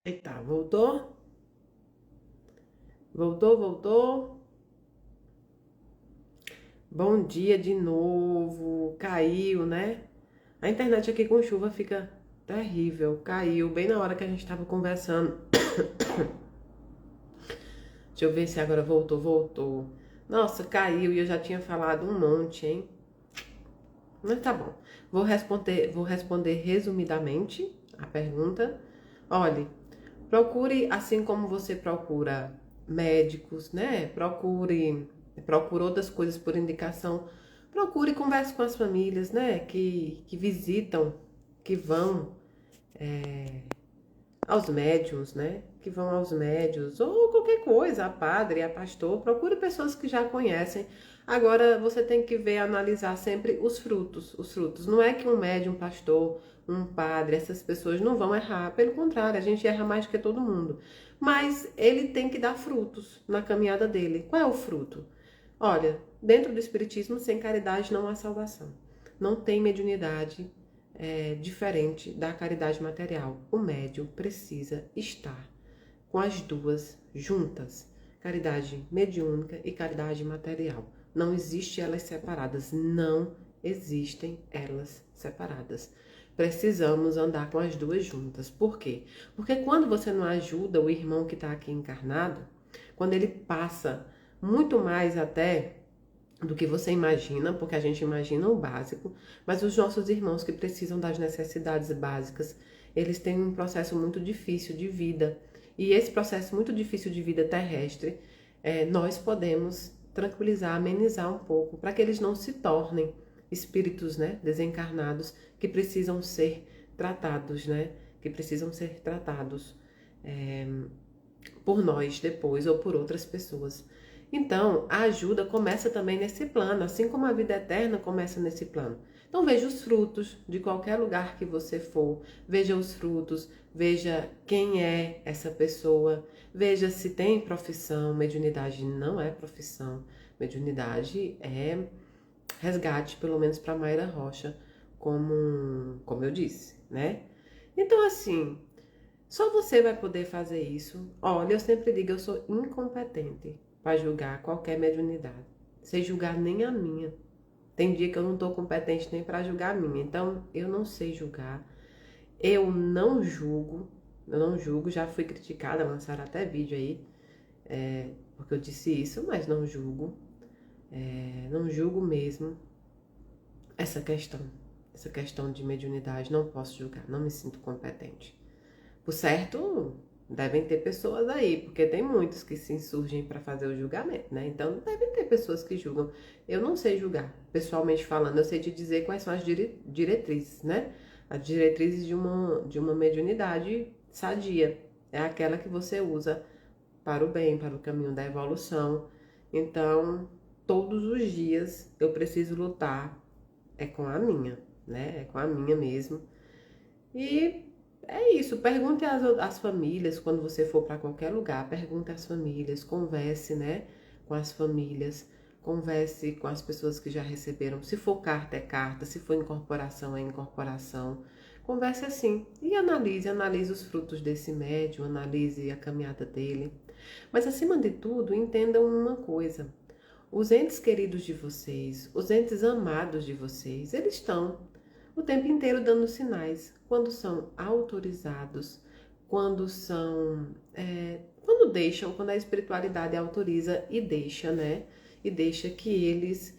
Eita, voltou? Voltou. Bom dia de novo. Caiu, né? A internet aqui com chuva fica terrível. Caiu bem na hora que a gente tava conversando. Deixa eu ver se agora voltou. Nossa, caiu e eu já tinha falado um monte, hein? Mas tá bom. Vou responder resumidamente a pergunta. Olhe, procure, assim como você procura médicos, né? Procure outras coisas por indicação. Procure e converse com as famílias, né? Que visitam, que vão aos médiums, né? Que vão aos médios, ou qualquer coisa, a padre, a pastor. Procure pessoas que já conhecem. Agora você tem que ver, analisar sempre os frutos. Os frutos. Não é que um médium, um pastor, um padre, essas pessoas não vão errar. Pelo contrário, a gente erra mais do que todo mundo. Mas ele tem que dar frutos na caminhada dele. Qual é o fruto? Olha, dentro do Espiritismo, sem caridade não há salvação. Não tem mediunidade diferente da caridade material. O médium precisa estar com as duas juntas, caridade mediúnica e caridade material. Não existe elas separadas, não existem elas separadas. Precisamos andar com as duas juntas. Por quê? Porque quando você não ajuda o irmão que está aqui encarnado, quando ele passa muito mais até do que você imagina, porque a gente imagina o básico, mas os nossos irmãos que precisam das necessidades básicas, eles têm um processo muito difícil de vida. E esse processo muito difícil de vida terrestre, nós podemos tranquilizar, amenizar um pouco, para que eles não se tornem espíritos, né, desencarnados, que precisam ser tratados, né, que precisam ser tratados por nós depois ou por outras pessoas. Então, a ajuda começa também nesse plano, assim como a vida eterna começa nesse plano. Então, veja os frutos de qualquer lugar que você for, veja os frutos, veja quem é essa pessoa, veja se tem profissão. Mediunidade não é profissão, mediunidade é resgate, pelo menos para Mayra Rocha, como eu disse, né? Então, assim, só você vai poder fazer isso. Olha, eu sempre digo, eu sou incompetente para julgar qualquer mediunidade. Sem julgar nem a minha. Tem dia que eu não estou competente nem para julgar a minha. Então, eu não sei julgar. Eu não julgo. Eu não julgo. Já fui criticada, lançaram até vídeo aí. Porque eu disse isso, mas não julgo. Não julgo mesmo essa questão. Essa questão de mediunidade. Não posso julgar. Não me sinto competente. Por certo, devem ter pessoas aí, porque tem muitos que se insurgem para fazer o julgamento, né? Então, devem ter pessoas que julgam. Eu não sei julgar, pessoalmente falando, eu sei te dizer quais são as diretrizes, né? As diretrizes de uma mediunidade sadia. É aquela que você usa para o bem, para o caminho da evolução. Então, todos os dias eu preciso lutar, é com a minha, né? É com a minha mesmo. E é isso, pergunte às famílias, quando você for para qualquer lugar, pergunte às famílias, converse, né, com as famílias, converse com as pessoas que já receberam, se for carta é carta, se for incorporação é incorporação, converse assim e analise os frutos desse médium, analise a caminhada dele. Mas acima de tudo, entendam uma coisa, os entes queridos de vocês, os entes amados de vocês, eles estão o tempo inteiro dando sinais, quando são autorizados, quando são, quando a espiritualidade autoriza e deixa, né? E deixa que eles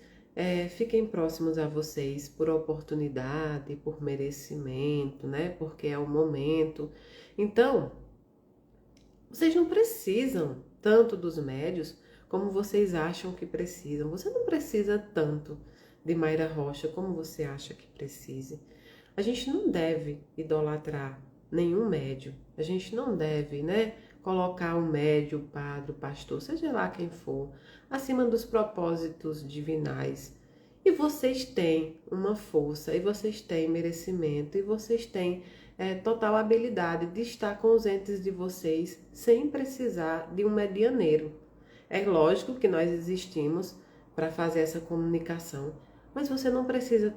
fiquem próximos a vocês por oportunidade, por merecimento, né? Porque é o momento. Então, vocês não precisam tanto dos médios como vocês acham que precisam. Você não precisa tanto de Mayra Rocha como você acha que precise. A gente não deve idolatrar nenhum médio. A gente não deve, né, colocar o médio, o padre, o pastor, seja lá quem for, acima dos propósitos divinais. E vocês têm uma força, e vocês têm merecimento, e vocês têm total habilidade de estar com os entes de vocês sem precisar de um medianeiro. É lógico que nós existimos para fazer essa comunicação, mas você não precisa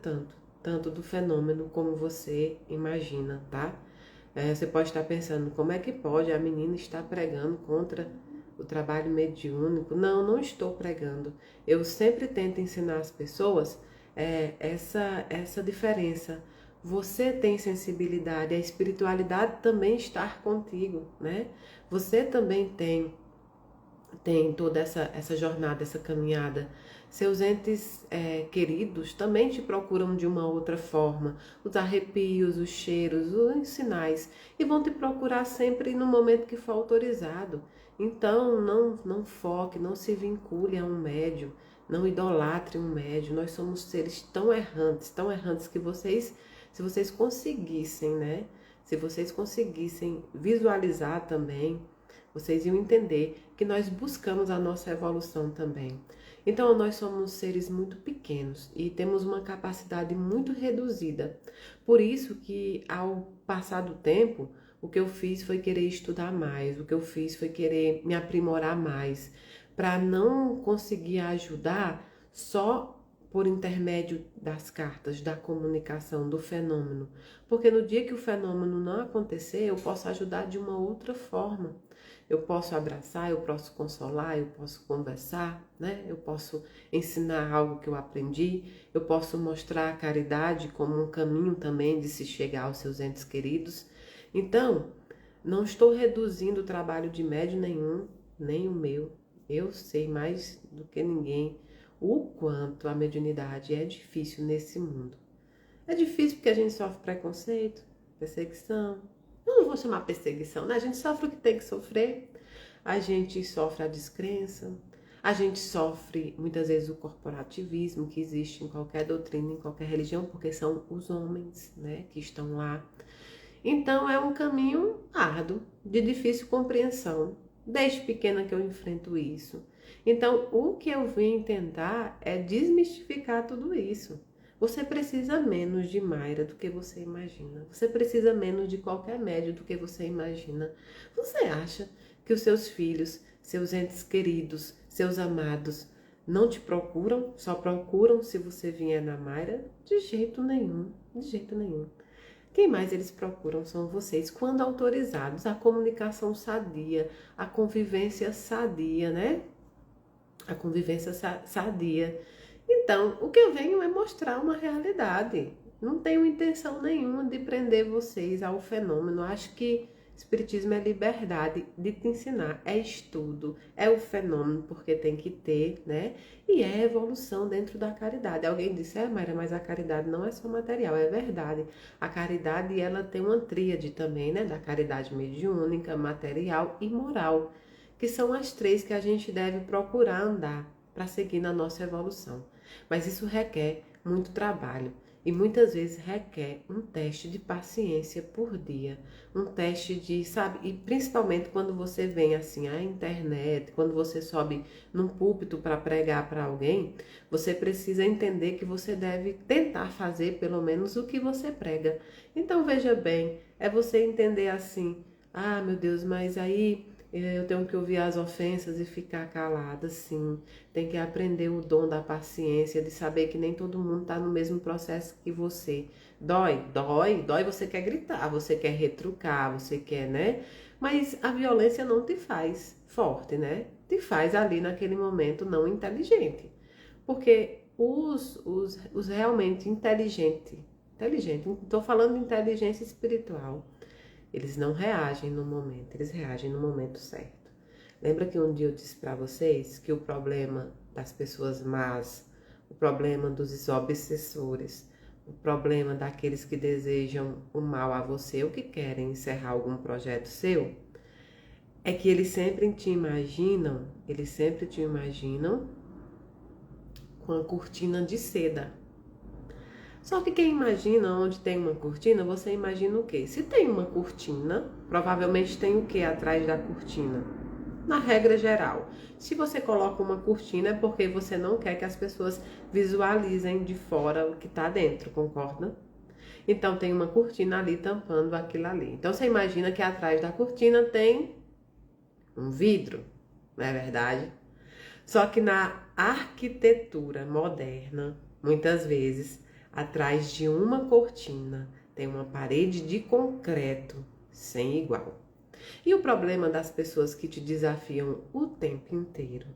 tanto do fenômeno como você imagina, tá? Você pode estar pensando, como é que pode a menina estar pregando contra o trabalho mediúnico? Não, não estou pregando. Eu sempre tento ensinar as pessoas essa diferença. Você tem sensibilidade, a espiritualidade também está contigo, né? Você também tem toda essa jornada, essa caminhada. Seus entes queridos também te procuram de uma outra forma. Os arrepios, os cheiros, os sinais. E vão te procurar sempre no momento que for autorizado. Então, não foque, não se vincule a um médium. Não idolatre um médium. Nós somos seres tão errantes que se vocês conseguissem, né? Se vocês conseguissem visualizar também, vocês iam entender que nós buscamos a nossa evolução também. Então, nós somos seres muito pequenos e temos uma capacidade muito reduzida. Por isso que, ao passar do tempo, o que eu fiz foi querer estudar mais, o que eu fiz foi querer me aprimorar mais, para não conseguir ajudar só por intermédio das cartas, da comunicação, do fenômeno. Porque no dia que o fenômeno não acontecer, eu posso ajudar de uma outra forma. Eu posso abraçar, eu posso consolar, eu posso conversar, né? Eu posso ensinar algo que eu aprendi, eu posso mostrar a caridade como um caminho também de se chegar aos seus entes queridos. Então, não estou reduzindo o trabalho de médium nenhum, nem o meu. Eu sei mais do que ninguém o quanto a mediunidade é difícil nesse mundo. É difícil porque a gente sofre preconceito, perseguição. Eu não vou chamar perseguição, né? A gente sofre o que tem que sofrer. A gente sofre a descrença. A gente sofre muitas vezes o corporativismo que existe em qualquer doutrina, em qualquer religião, porque são os homens, né, que estão lá. Então é um caminho árduo, de difícil compreensão. Desde pequena que eu enfrento isso. Então, o que eu vim tentar é desmistificar tudo isso. Você precisa menos de Mayra do que você imagina. Você precisa menos de qualquer médium do que você imagina. Você acha que os seus filhos, seus entes queridos, seus amados não te procuram? Só procuram se você vier na Mayra? De jeito nenhum, de jeito nenhum. Quem mais eles procuram são vocês, quando autorizados. A comunicação sadia, a convivência sadia, né? A convivência sadia. Então, o que eu venho é mostrar uma realidade. Não tenho intenção nenhuma de prender vocês ao fenômeno. Acho que Espiritismo é liberdade de te ensinar, é estudo, é o fenômeno, porque tem que ter, né? E é evolução dentro da caridade. Alguém disse, Mayra, mas a caridade não é só material, é verdade. A caridade, ela tem uma tríade também, né? Da caridade mediúnica, material e moral, que são as três que a gente deve procurar andar para seguir na nossa evolução. Mas isso requer muito trabalho. E muitas vezes requer um teste de paciência por dia, um teste de, sabe, e principalmente quando você vem assim à internet, quando você sobe num púlpito para pregar para alguém, você precisa entender que você deve tentar fazer pelo menos o que você prega. Então veja bem, é você entender assim, meu Deus, mas aí eu tenho que ouvir as ofensas e ficar calada, sim. Tem que aprender o dom da paciência, de saber que nem todo mundo está no mesmo processo que você. Dói, você quer gritar, você quer retrucar, você quer, né? Mas a violência não te faz forte, né? Te faz ali naquele momento não inteligente. Porque os realmente inteligentes, estou falando de inteligência espiritual, eles não reagem no momento, eles reagem no momento certo. Lembra que um dia eu disse para vocês que o problema das pessoas más, o problema dos obsessores, o problema daqueles que desejam o mal a você ou que querem encerrar algum projeto seu, é que eles sempre te imaginam com a cortina de seda. Só que quem imagina onde tem uma cortina, você imagina o quê? Se tem uma cortina, provavelmente tem o que atrás da cortina? Na regra geral, se você coloca uma cortina é porque você não quer que as pessoas visualizem de fora o que está dentro, concorda? Então tem uma cortina ali tampando aquilo ali. Então você imagina que atrás da cortina tem um vidro, não é verdade? Só que na arquitetura moderna, muitas vezes, atrás de uma cortina tem uma parede de concreto sem igual. E o problema das pessoas que te desafiam o tempo inteiro,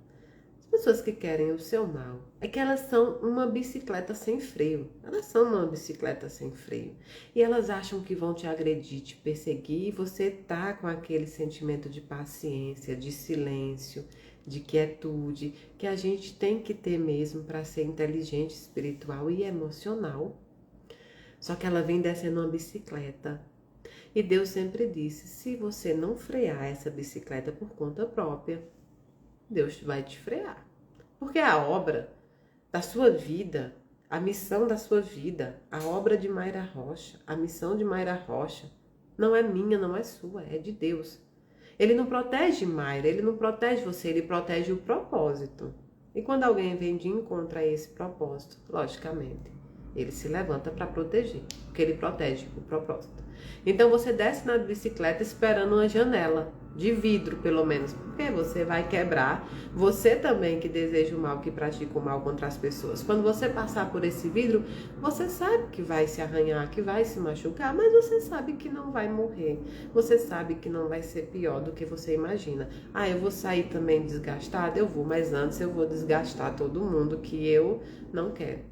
as pessoas que querem o seu mal, é que elas são uma bicicleta sem freio. Elas são uma bicicleta sem freio. E elas acham que vão te agredir, te perseguir, e você tá com aquele sentimento de paciência, de silêncio, de quietude, que a gente tem que ter mesmo para ser inteligente, espiritual e emocional. Só que ela vem descendo uma bicicleta. E Deus sempre disse, se você não frear essa bicicleta por conta própria, Deus vai te frear. Porque a obra da sua vida, a missão da sua vida, a obra de Mayra Rocha, a missão de Mayra Rocha, não é minha, não é sua, é de Deus. Ele não protege Mayra, ele não protege você, ele protege o propósito. E quando alguém vem de encontro a esse propósito, logicamente, ele se levanta para proteger, porque ele protege o propósito. Então você desce na bicicleta esperando uma janela, de vidro pelo menos, porque você vai quebrar. Você também que deseja o mal, que pratica o mal contra as pessoas. Quando você passar por esse vidro, você sabe que vai se arranhar, que vai se machucar, mas você sabe que não vai morrer. Você sabe que não vai ser pior do que você imagina. Ah, eu vou sair também desgastada? Eu vou, mas antes eu vou desgastar todo mundo que eu não quero.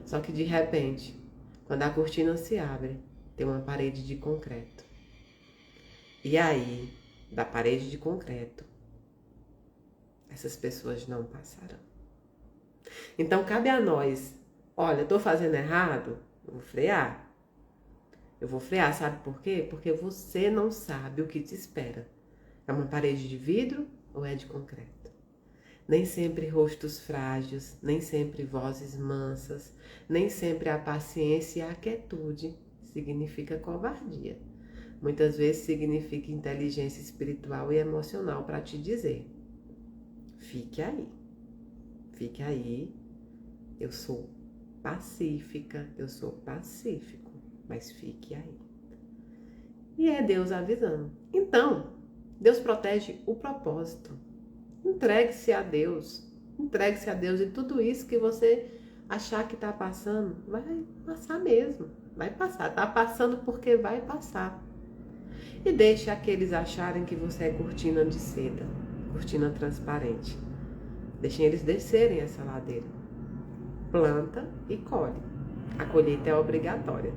Só que de repente, quando a cortina se abre, tem uma parede de concreto. E aí, da parede de concreto, essas pessoas não passarão. Então, cabe a nós, olha, estou fazendo errado, eu vou frear. Eu vou frear, sabe por quê? Porque você não sabe o que te espera. É uma parede de vidro ou é de concreto? Nem sempre rostos frágeis, nem sempre vozes mansas, nem sempre a paciência e a quietude significa covardia. Muitas vezes significa inteligência espiritual e emocional para te dizer: fique aí, eu sou pacífica, eu sou pacífico, mas fique aí. E é Deus avisando. Então, Deus protege o propósito. Entregue-se a Deus e tudo isso que você achar que está passando, vai passar mesmo, vai passar, está passando porque vai passar. E deixe aqueles acharem que você é cortina de seda, cortina transparente. Deixem eles descerem essa ladeira. Planta e colhe. A colheita é obrigatória.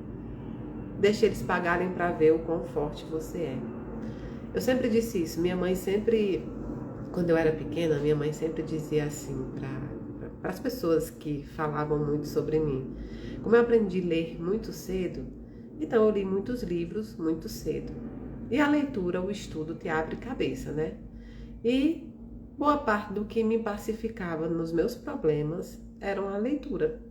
Deixe eles pagarem para ver o quão forte você é. Eu sempre disse isso. Minha mãe sempre, quando eu era pequena, minha mãe sempre dizia assim para as pessoas que falavam muito sobre mim. Como eu aprendi a ler muito cedo, então eu li muitos livros muito cedo. E a leitura, o estudo te abre cabeça, né? E boa parte do que me pacificava nos meus problemas era a leitura.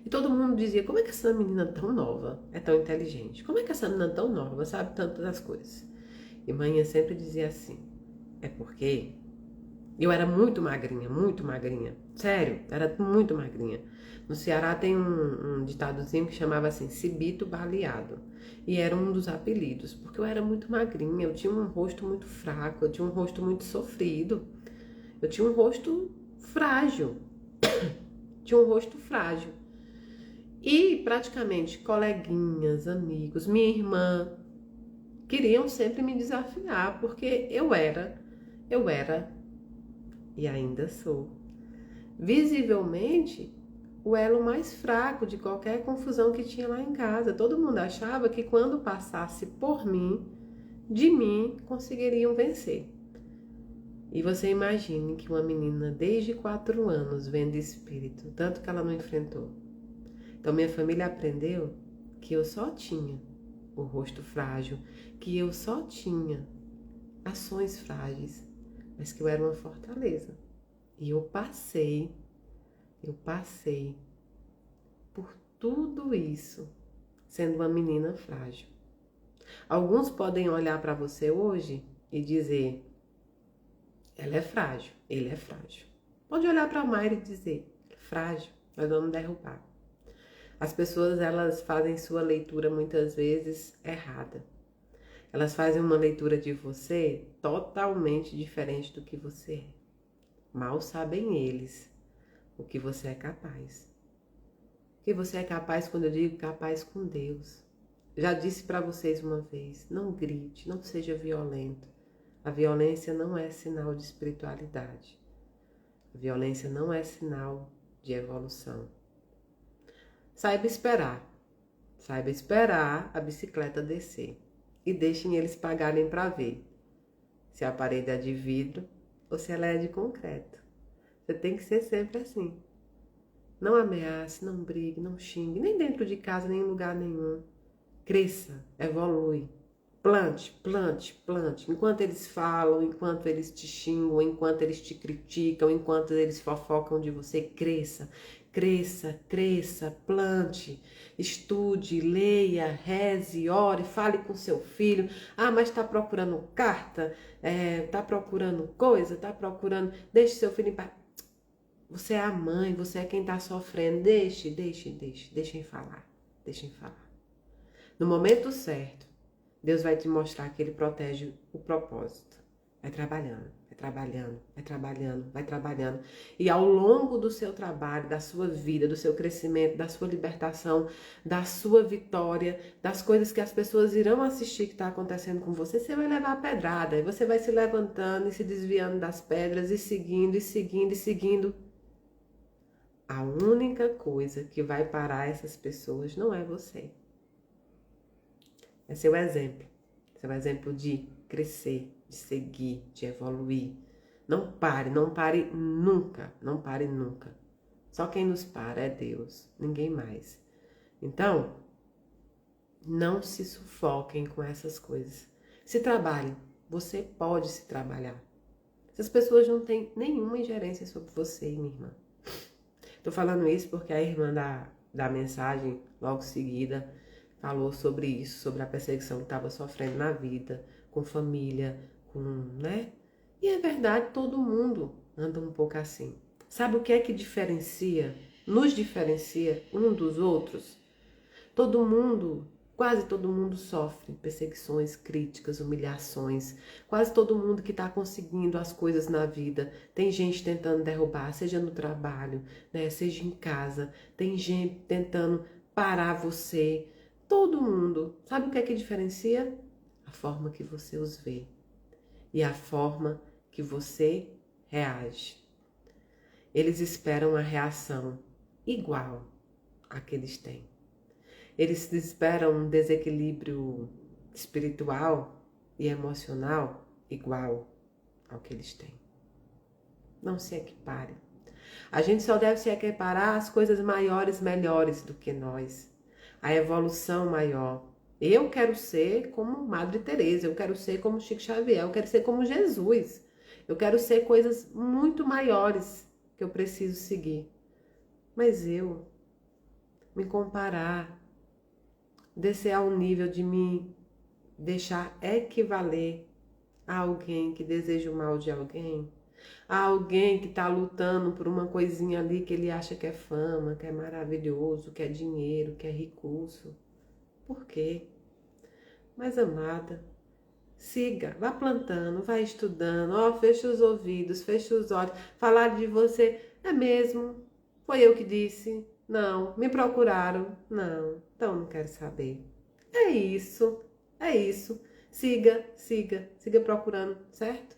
E todo mundo dizia, como é que essa menina tão nova é tão inteligente? Como é que essa menina tão nova sabe tantas das coisas? E mãe sempre dizia assim, é porque eu era muito magrinha, sério, era muito magrinha. No Ceará tem um ditadozinho que chamava assim, cibito baleado. E era um dos apelidos, porque eu era muito magrinha, eu tinha um rosto muito fraco, eu tinha um rosto muito sofrido, eu tinha um rosto frágil, E praticamente coleguinhas, amigos, minha irmã, queriam sempre me desafiar, porque eu era, e ainda sou, visivelmente, o elo mais fraco de qualquer confusão que tinha lá em casa. Todo mundo achava que quando passasse por mim, de mim, conseguiriam vencer. E você imagine que uma menina desde 4 anos vendo espírito, tanto que ela não enfrentou. Então minha família aprendeu que eu só tinha o rosto frágil, que eu só tinha ações frágeis, mas que eu era uma fortaleza. E eu passei por tudo isso sendo uma menina frágil. Alguns podem olhar para você hoje e dizer, ela é frágil, ele é frágil. Pode olhar para a Mayra e dizer, frágil, nós vamos derrubar. As pessoas, elas fazem sua leitura muitas vezes errada. Elas fazem uma leitura de você totalmente diferente do que você é. Mal sabem eles o que você é capaz. O que você é capaz, quando eu digo capaz com Deus. já disse para vocês uma vez, não grite, não seja violento. A violência não é sinal de espiritualidade. A violência não é sinal de evolução. Saiba esperar a bicicleta descer e deixem eles pagarem para ver se a parede é de vidro ou se ela é de concreto. Você tem que ser sempre assim. Não ameace, não brigue, não xingue, nem dentro de casa, nem em lugar nenhum. Cresça, evolui. Plante, plante, plante. Enquanto eles falam, enquanto eles te xingam, enquanto eles te criticam, enquanto eles fofocam de você, cresça. Cresça, cresça, plante, estude, leia, reze, ore, fale com seu filho. Ah, mas está procurando carta? Está procurando coisa? Está procurando... Deixe seu filho em paz. Você é a mãe, você é quem está sofrendo. Deixem falar. Deixem falar. No momento certo, Deus vai te mostrar que Ele protege o propósito. Vai trabalhando, vai trabalhando, vai trabalhando, vai trabalhando. E ao longo do seu trabalho, da sua vida, do seu crescimento, da sua libertação, da sua vitória, das coisas que as pessoas irão assistir que está acontecendo com você, você vai levar a pedrada. E você vai se levantando e se desviando das pedras e seguindo, e seguindo, e seguindo. A única coisa que vai parar essas pessoas não é você. É seu exemplo. Seu exemplo de crescer, de seguir, de evoluir. Não pare nunca. Não pare nunca. Só quem nos para é Deus, ninguém mais. Então, não se sufoquem com essas coisas. Se trabalhem. Você pode se trabalhar. Essas pessoas não têm nenhuma ingerência sobre você, minha irmã. Tô falando isso porque a irmã da mensagem, logo seguida, falou sobre isso, sobre a perseguição que estava sofrendo na vida, com família, né? E é verdade, todo mundo anda um pouco assim. Sabe o que é que nos diferencia um dos outros? Todo mundo, quase todo mundo sofre perseguições, críticas, humilhações. Quase todo mundo que está conseguindo as coisas na vida. Tem gente tentando derrubar, seja no trabalho, né, seja em casa. Tem gente tentando parar você. Todo mundo. Sabe o que é que diferencia? A forma que você os vê e a forma que você reage. Eles esperam a reação igual a que eles têm. Eles esperam um desequilíbrio espiritual e emocional igual ao que eles têm. Não se equipare. A gente só deve se equiparar às coisas maiores, melhores do que nós. A evolução maior. Eu quero ser como Madre Teresa, eu quero ser como Chico Xavier, eu quero ser como Jesus. Eu quero ser coisas muito maiores que eu preciso seguir. Mas eu me comparar, descer ao nível de me deixar equivaler a alguém que deseja o mal de alguém, a alguém que está lutando por uma coisinha ali que ele acha que é fama, que é maravilhoso, que é dinheiro, que é recurso. Por quê? Mas amada, siga, vá plantando, vá estudando, fecha os ouvidos, fecha os olhos, falar de você, é mesmo? Foi eu que disse? Não. Me procuraram? Não. Então não quero saber. É isso. Siga procurando, certo?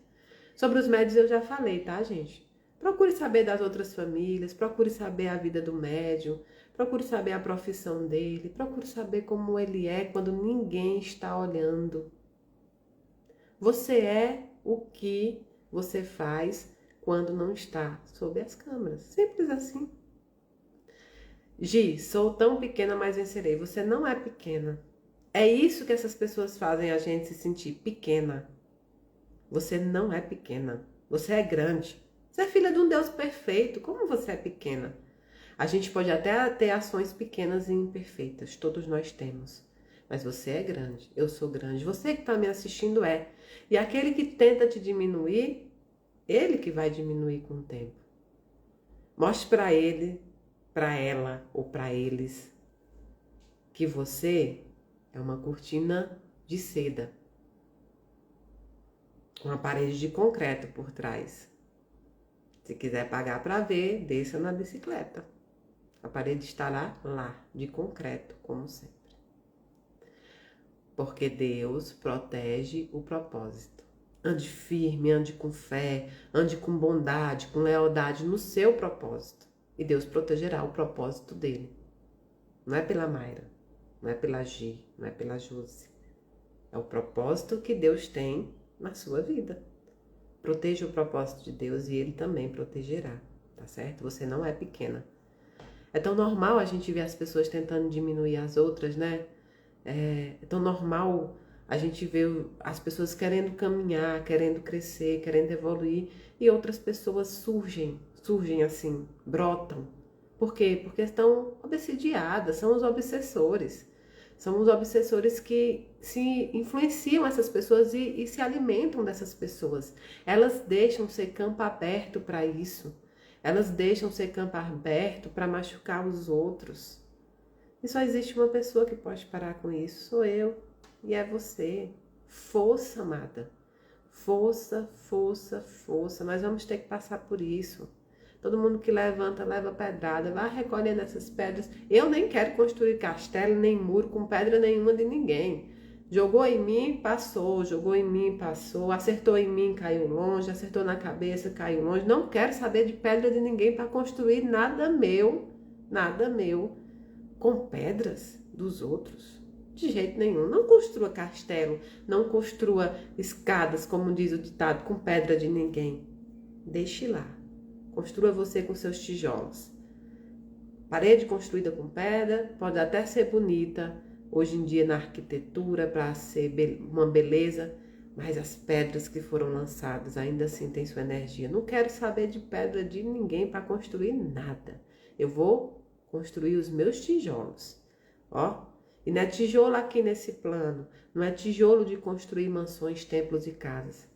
Sobre os médios eu já falei, tá, gente? Procure saber das outras famílias, procure saber a vida do médium, procure saber a profissão dele, procure saber como ele é quando ninguém está olhando. Você é o que você faz quando não está sob as câmeras. Simples assim. Gi, sou tão pequena, mas vencerei. Você não é pequena. É isso que essas pessoas fazem a gente se sentir pequena. Você não é pequena. Você é grande. Você é filha de um Deus perfeito. Como você é pequena? A gente pode até ter ações pequenas e imperfeitas. Todos nós temos. Mas você é grande. Eu sou grande. Você que está me assistindo é. E aquele que tenta te diminuir, ele que vai diminuir com o tempo. Mostre para ele, para ela ou para eles que você é uma cortina de seda com uma parede de concreto por trás. Se quiser pagar para ver, desça na bicicleta. A parede estará lá, de concreto, como sempre. porque Deus protege o propósito. Ande firme, ande com fé, ande com bondade, com lealdade no seu propósito. E Deus protegerá o propósito dele. Não é pela Mayra, não é pela Gi, não é pela Josi. É o propósito que Deus tem na sua vida. Proteja o propósito de Deus e Ele também protegerá, tá certo? Você não é pequena. É tão normal a gente ver as pessoas tentando diminuir as outras, né? É tão normal a gente ver as pessoas querendo caminhar, querendo crescer, querendo evoluir, e outras pessoas surgem assim, brotam. Por quê? Porque estão obsidiadas, são os obsessores. São os obsessores que se influenciam essas pessoas e se alimentam dessas pessoas. Elas deixam ser campo aberto para isso. Elas deixam ser campo aberto para machucar os outros. E só existe uma pessoa que pode parar com isso, sou eu. E é você. Força, amada. Força, força, força. Nós vamos ter que passar por isso. Todo mundo que levanta, leva pedrada. Vai recolhendo essas pedras. Eu nem quero construir castelo, nem muro com pedra nenhuma de ninguém. Jogou em mim, passou. Jogou em mim, passou. Acertou em mim, caiu longe. Acertou na cabeça, caiu longe. Não quero saber de pedra de ninguém para construir nada meu. Nada meu. Com pedras dos outros. De jeito nenhum. Não construa castelo. Não construa escadas, como diz o ditado, com pedra de ninguém. Deixe lá. Construa você com seus tijolos. Parede construída com pedra pode até ser bonita, hoje em dia na arquitetura, para ser uma beleza, mas as pedras que foram lançadas ainda assim têm sua energia. Não quero saber de pedra de ninguém para construir nada. Eu vou construir os meus tijolos. Ó, e não é tijolo aqui nesse plano, não é tijolo de construir mansões, templos e casas.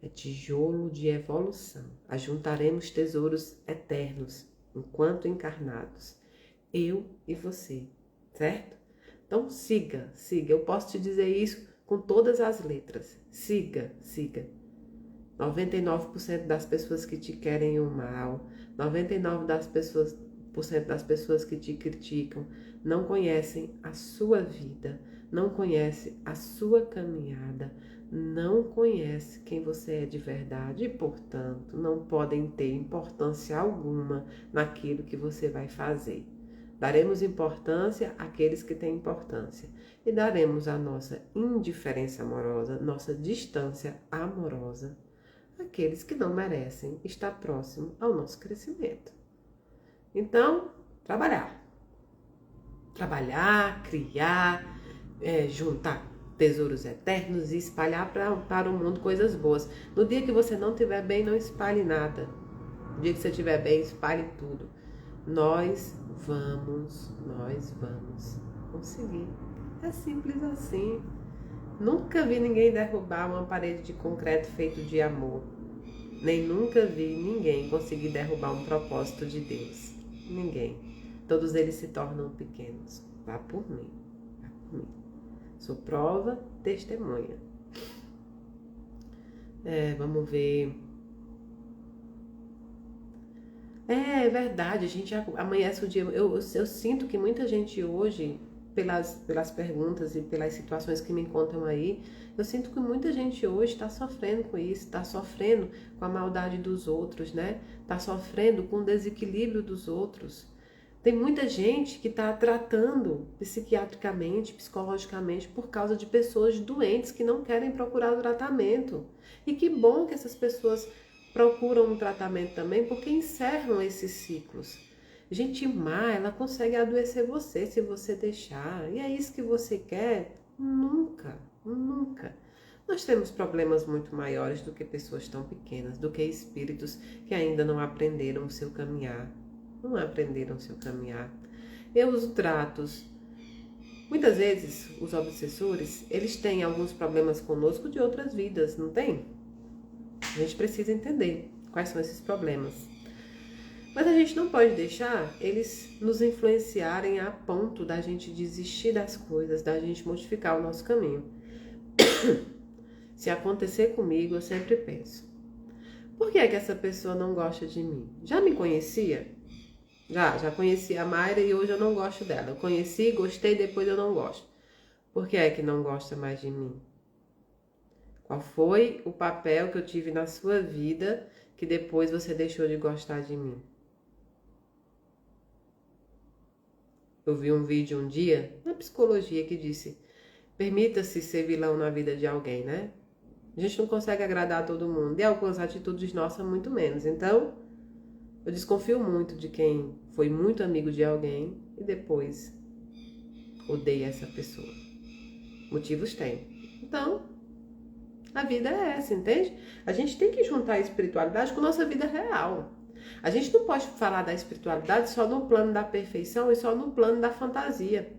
É tijolo de evolução. Ajuntaremos tesouros eternos, enquanto encarnados. Eu e você, certo? Então siga, siga. Eu posso te dizer isso com todas as letras. Siga, siga. 99% das pessoas que te querem o mal, 99% das pessoas que te criticam, não conhecem a sua vida, não conhecem a sua caminhada, não conhece quem você é de verdade e, portanto, não podem ter importância alguma naquilo que você vai fazer. Daremos importância àqueles que têm importância e daremos a nossa indiferença amorosa, nossa distância amorosa àqueles que não merecem estar próximo ao nosso crescimento. Então, trabalhar, criar, juntar tesouros eternos e espalhar para o mundo coisas boas. No dia que você não estiver bem, não espalhe nada. No dia que você estiver bem, espalhe tudo. Nós vamos conseguir. É simples assim. Nunca vi ninguém derrubar uma parede de concreto feito de amor. Nem nunca vi ninguém conseguir derrubar um propósito de Deus. Ninguém. Todos eles se tornam pequenos. Vá por mim. Vá por mim. Sou prova, testemunha. Vamos ver. É verdade, a gente amanhece o dia. Eu sinto que muita gente hoje, pelas perguntas e pelas situações que me contam aí, eu sinto que muita gente hoje está sofrendo com isso, está sofrendo com a maldade dos outros, né? Está sofrendo com o desequilíbrio dos outros. Tem muita gente que está tratando psiquiatricamente, psicologicamente, por causa de pessoas doentes que não querem procurar o tratamento. E que bom que essas pessoas procuram um tratamento também, porque encerram esses ciclos. Gente má, ela consegue adoecer você se você deixar. E é isso que você quer? Nunca, nunca. Nós temos problemas muito maiores do que pessoas tão pequenas, do que espíritos que ainda não aprenderam o seu caminhar. Não aprenderam o seu caminhar. Eu os tratos. Muitas vezes, os obsessores, eles têm alguns problemas conosco de outras vidas, não tem? A gente precisa entender quais são esses problemas. Mas a gente não pode deixar eles nos influenciarem a ponto da gente desistir das coisas, da gente modificar o nosso caminho. Se acontecer comigo, eu sempre penso, por que é que essa pessoa não gosta de mim? Já me conhecia? Já conheci a Mayra e hoje eu não gosto dela. Eu conheci, gostei, depois eu não gosto. Por que é que não gosta mais de mim? Qual foi o papel que eu tive na sua vida que depois você deixou de gostar de mim? Eu vi um vídeo um dia na psicologia que disse: permita-se ser vilão na vida de alguém, né? A gente não consegue agradar todo mundo e algumas atitudes nossas muito menos. Então, eu desconfio muito de quem foi muito amigo de alguém e depois odeia essa pessoa. Motivos tem. Então, a vida é essa, entende? A gente tem que juntar a espiritualidade com a nossa vida real. A gente não pode falar da espiritualidade só no plano da perfeição e só no plano da fantasia.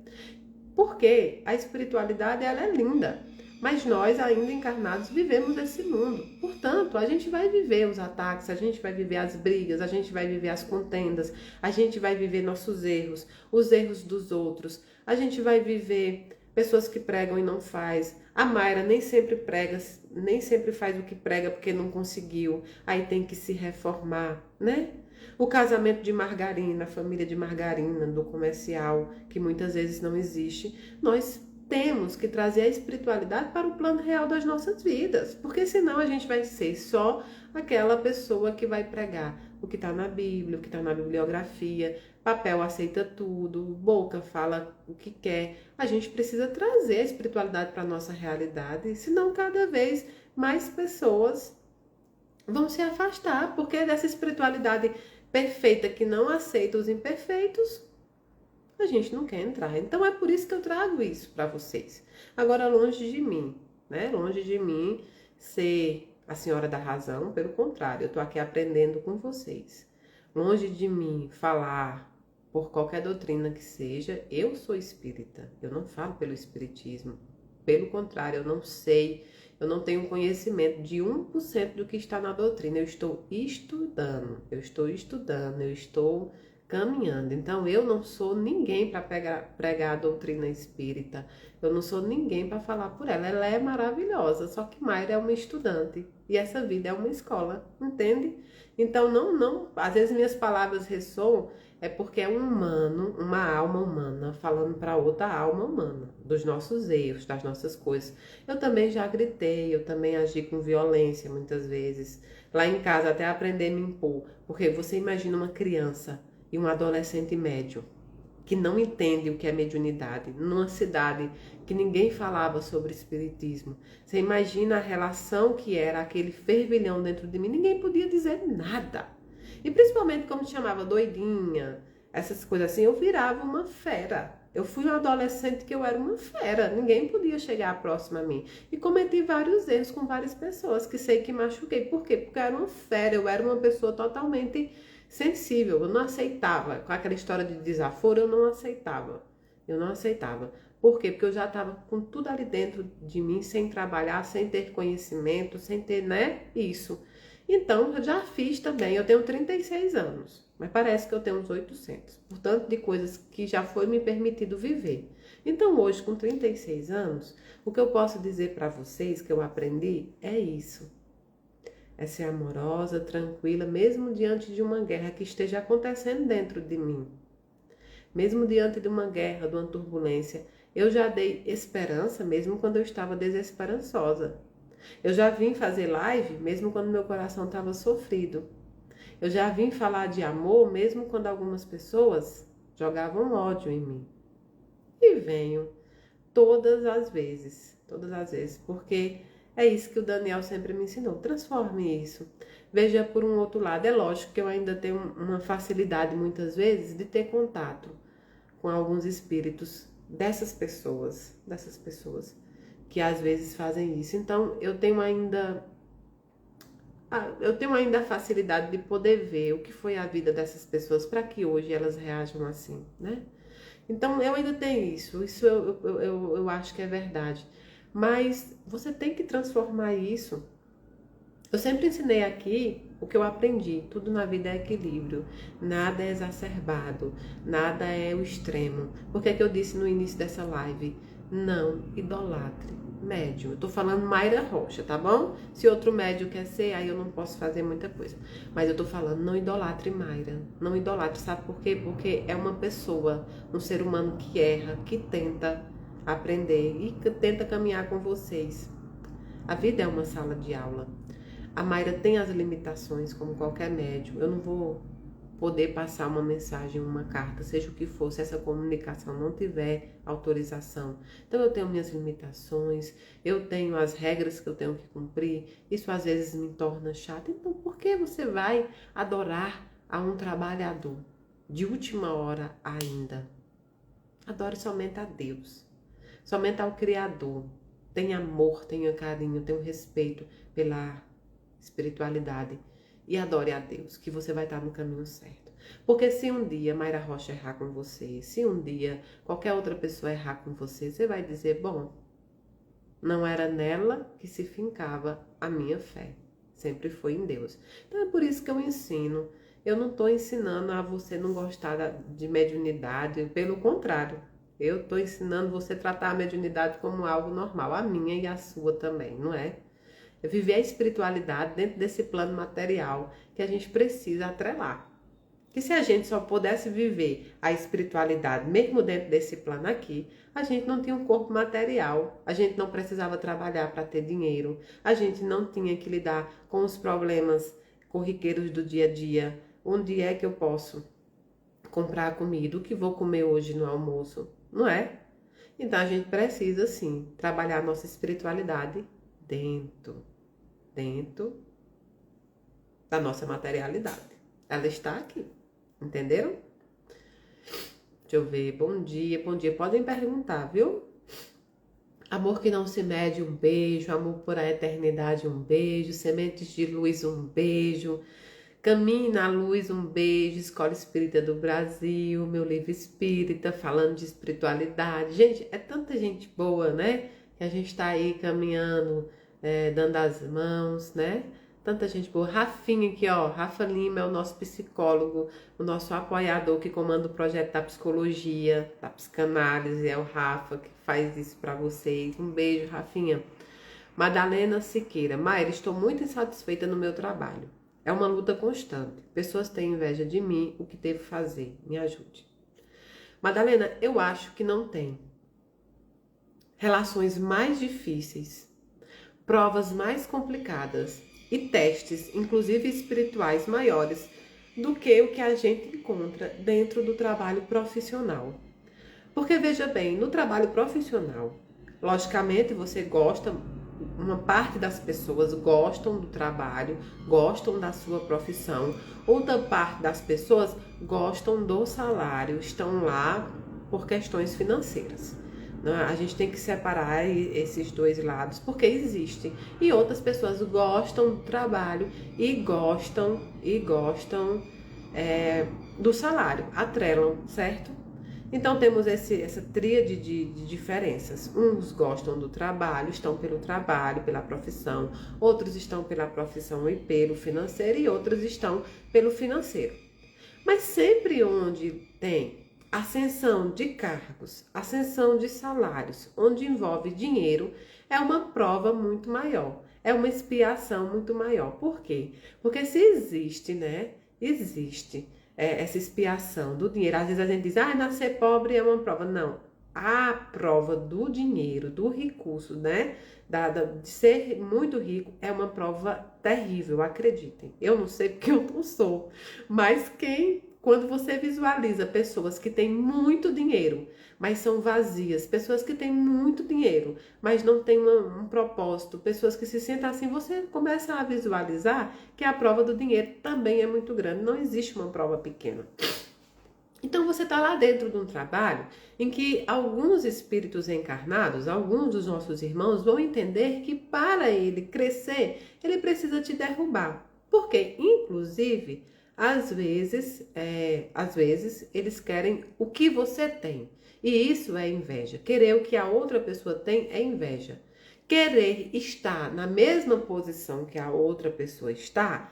Porque a espiritualidade, ela é linda, mas nós ainda encarnados vivemos esse mundo. Portanto, a gente vai viver os ataques, a gente vai viver as brigas, a gente vai viver as contendas, a gente vai viver nossos erros, os erros dos outros, a gente vai viver pessoas que pregam e não faz. A Mayra nem sempre prega, nem sempre faz o que prega porque não conseguiu, aí tem que se reformar, né? O casamento de margarina, a família de margarina, do comercial, que muitas vezes não existe, nós temos que trazer a espiritualidade para o plano real das nossas vidas, porque senão a gente vai ser só aquela pessoa que vai pregar o que está na Bíblia, o que está na bibliografia, papel aceita tudo, boca fala o que quer. A gente precisa trazer a espiritualidade para a nossa realidade, senão cada vez mais pessoas vão se afastar, porque dessa espiritualidade perfeita que não aceita os imperfeitos, a gente não quer entrar. Então é por isso que eu trago isso para vocês. Agora, longe de mim, né? Longe de mim ser a senhora da razão, pelo contrário, eu tô aqui aprendendo com vocês. Longe de mim falar por qualquer doutrina que seja, eu sou espírita, eu não falo pelo espiritismo. Pelo contrário, eu não sei, eu não tenho conhecimento de 1% do que está na doutrina. Eu estou estudando, eu estou caminhando. Então, eu não sou ninguém para pregar a doutrina espírita. Eu não sou ninguém para falar por ela. Ela é maravilhosa, só que Mayra é uma estudante e essa vida é uma escola, entende? Então, às vezes minhas palavras ressoam, é porque é um humano, uma alma humana, falando para outra alma humana, dos nossos erros, das nossas coisas. Eu também já gritei, eu também agi com violência muitas vezes. Lá em casa, até aprender a me impor. Porque você imagina uma criança e um adolescente médio que não entende o que é mediunidade, numa cidade que ninguém falava sobre espiritismo. Você imagina a relação que era aquele fervilhão dentro de mim, ninguém podia dizer nada. E principalmente como chamava doidinha, essas coisas assim, eu virava uma fera. Eu fui uma adolescente que eu era uma fera, ninguém podia chegar próximo a mim. E cometi vários erros com várias pessoas que sei que machuquei. Por quê? Porque eu era uma fera, eu era uma pessoa totalmente sensível, eu não aceitava. Com aquela história de desaforo, eu não aceitava. Eu não aceitava. Por quê? Porque eu já estava com tudo ali dentro de mim, sem trabalhar, sem ter conhecimento, sem ter, né, isso. Então, eu já fiz também, eu tenho 36 anos, mas parece que eu tenho uns 800. Portanto, de coisas que já foi me permitido viver. Então, hoje, com 36 anos, o que eu posso dizer para vocês que eu aprendi é isso. É ser amorosa, tranquila, mesmo diante de uma guerra que esteja acontecendo dentro de mim. Mesmo diante de uma guerra, de uma turbulência, eu já dei esperança mesmo quando eu estava desesperançosa. Eu já vim fazer live mesmo quando meu coração estava sofrido. Eu já vim falar de amor mesmo quando algumas pessoas jogavam ódio em mim. E venho todas as vezes, porque é isso que o Daniel sempre me ensinou. Transforme isso. Veja por um outro lado. É lógico que eu ainda tenho uma facilidade muitas vezes de ter contato com alguns espíritos dessas pessoas que às vezes fazem isso. Então, eu tenho ainda a facilidade de poder ver o que foi a vida dessas pessoas para que hoje elas reajam assim, né? Então, eu ainda tenho isso eu acho que é verdade. Mas você tem que transformar isso. Eu sempre ensinei aqui o que eu aprendi. Tudo na vida é equilíbrio. Nada é exacerbado. Nada é o extremo. Por que eu disse no início dessa live? Não idolatre médium. Eu tô falando Mayra Rocha, tá bom? Se outro médium quer ser, aí eu não posso fazer muita coisa. Mas eu tô falando, não idolatre Mayra. Não idolatre, sabe por quê? Porque é uma pessoa, um ser humano que erra, que tenta. aprender e tenta caminhar com vocês. A vida é uma sala de aula. A Mayra tem as limitações, como qualquer médium. Eu não vou poder passar uma mensagem, uma carta, seja o que for, se essa comunicação não tiver autorização. Então eu tenho minhas limitações, eu tenho as regras que eu tenho que cumprir, isso às vezes me torna chato. Então por que você vai adorar a um trabalhador de última hora ainda? Adore somente a Deus, somente ao Criador. Tenha amor, tenha carinho, tenha respeito pela espiritualidade. E adore a Deus, que você vai estar no caminho certo. Porque se um dia Mayra Rocha errar com você, se um dia qualquer outra pessoa errar com você, você vai dizer, bom, não era nela que se fincava a minha fé. Sempre foi em Deus. Então é por isso que eu ensino. Eu não estou ensinando a você não gostar de mediunidade, pelo contrário. Eu estou ensinando você a tratar a mediunidade como algo normal, a minha e a sua também, não é? Viver a espiritualidade dentro desse plano material que a gente precisa atrelar. Que se a gente só pudesse viver a espiritualidade mesmo dentro desse plano aqui, a gente não tinha um corpo material, a gente não precisava trabalhar para ter dinheiro, a gente não tinha que lidar com os problemas corriqueiros do dia a dia. Onde é que eu posso comprar a comida? O que vou comer hoje no almoço? Não é? Então a gente precisa sim trabalhar a nossa espiritualidade dentro da nossa materialidade. Ela está aqui, entenderam? Deixa eu ver, bom dia. Podem perguntar, viu? Amor que não se mede, um beijo. Amor por a eternidade, um beijo. Sementes de luz, um beijo. Caminhe na luz, um beijo. Escola Espírita do Brasil, meu livro espírita, falando de espiritualidade. Gente, é tanta gente boa, né? Que a gente tá aí caminhando, dando as mãos, né? Tanta gente boa. Rafinha aqui, ó. Rafa Lima é o nosso psicólogo, o nosso apoiador que comanda o projeto da psicologia, da psicanálise. É o Rafa que faz isso para vocês. Um beijo, Rafinha. Madalena Siqueira. Mayra, estou muito insatisfeita no meu trabalho. É uma luta constante. Pessoas têm inveja de mim, o que devo fazer? Me ajude. Madalena, eu acho que não tem. Relações mais difíceis, provas mais complicadas e testes, inclusive espirituais, maiores do que o que a gente encontra dentro do trabalho profissional. Porque veja bem, no trabalho profissional, logicamente você gosta, uma parte das pessoas gostam do trabalho, gostam da sua profissão, outra parte das pessoas gostam do salário, estão lá por questões financeiras. A gente tem que separar esses dois lados, porque existem. E outras pessoas gostam do trabalho e gostam do salário, atrelam, certo? Então temos essa tríade de diferenças. Uns gostam do trabalho, estão pelo trabalho, pela profissão. Outros estão pela profissão e pelo financeiro, e outros estão pelo financeiro. Mas sempre onde tem ascensão de cargos, ascensão de salários, onde envolve dinheiro, é uma prova muito maior, é uma expiação muito maior. Por quê? Porque se existe, né? Existe essa expiação do dinheiro. Às vezes a gente diz, nascer pobre é uma prova. Não, a prova do dinheiro, do recurso, né? De ser muito rico é uma prova terrível, acreditem. Eu não sei porque eu não sou, mas quando você visualiza pessoas que têm muito dinheiro, mas são vazias, pessoas que têm muito dinheiro, mas não têm um propósito, pessoas que se sentem assim, você começa a visualizar que a prova do dinheiro também é muito grande, não existe uma prova pequena. Então você está lá dentro de um trabalho em que alguns espíritos encarnados, alguns dos nossos irmãos vão entender que para ele crescer, ele precisa te derrubar. Porque, inclusive, às vezes eles querem o que você tem. E isso é inveja. Querer o que a outra pessoa tem é inveja. Querer estar na mesma posição que a outra pessoa está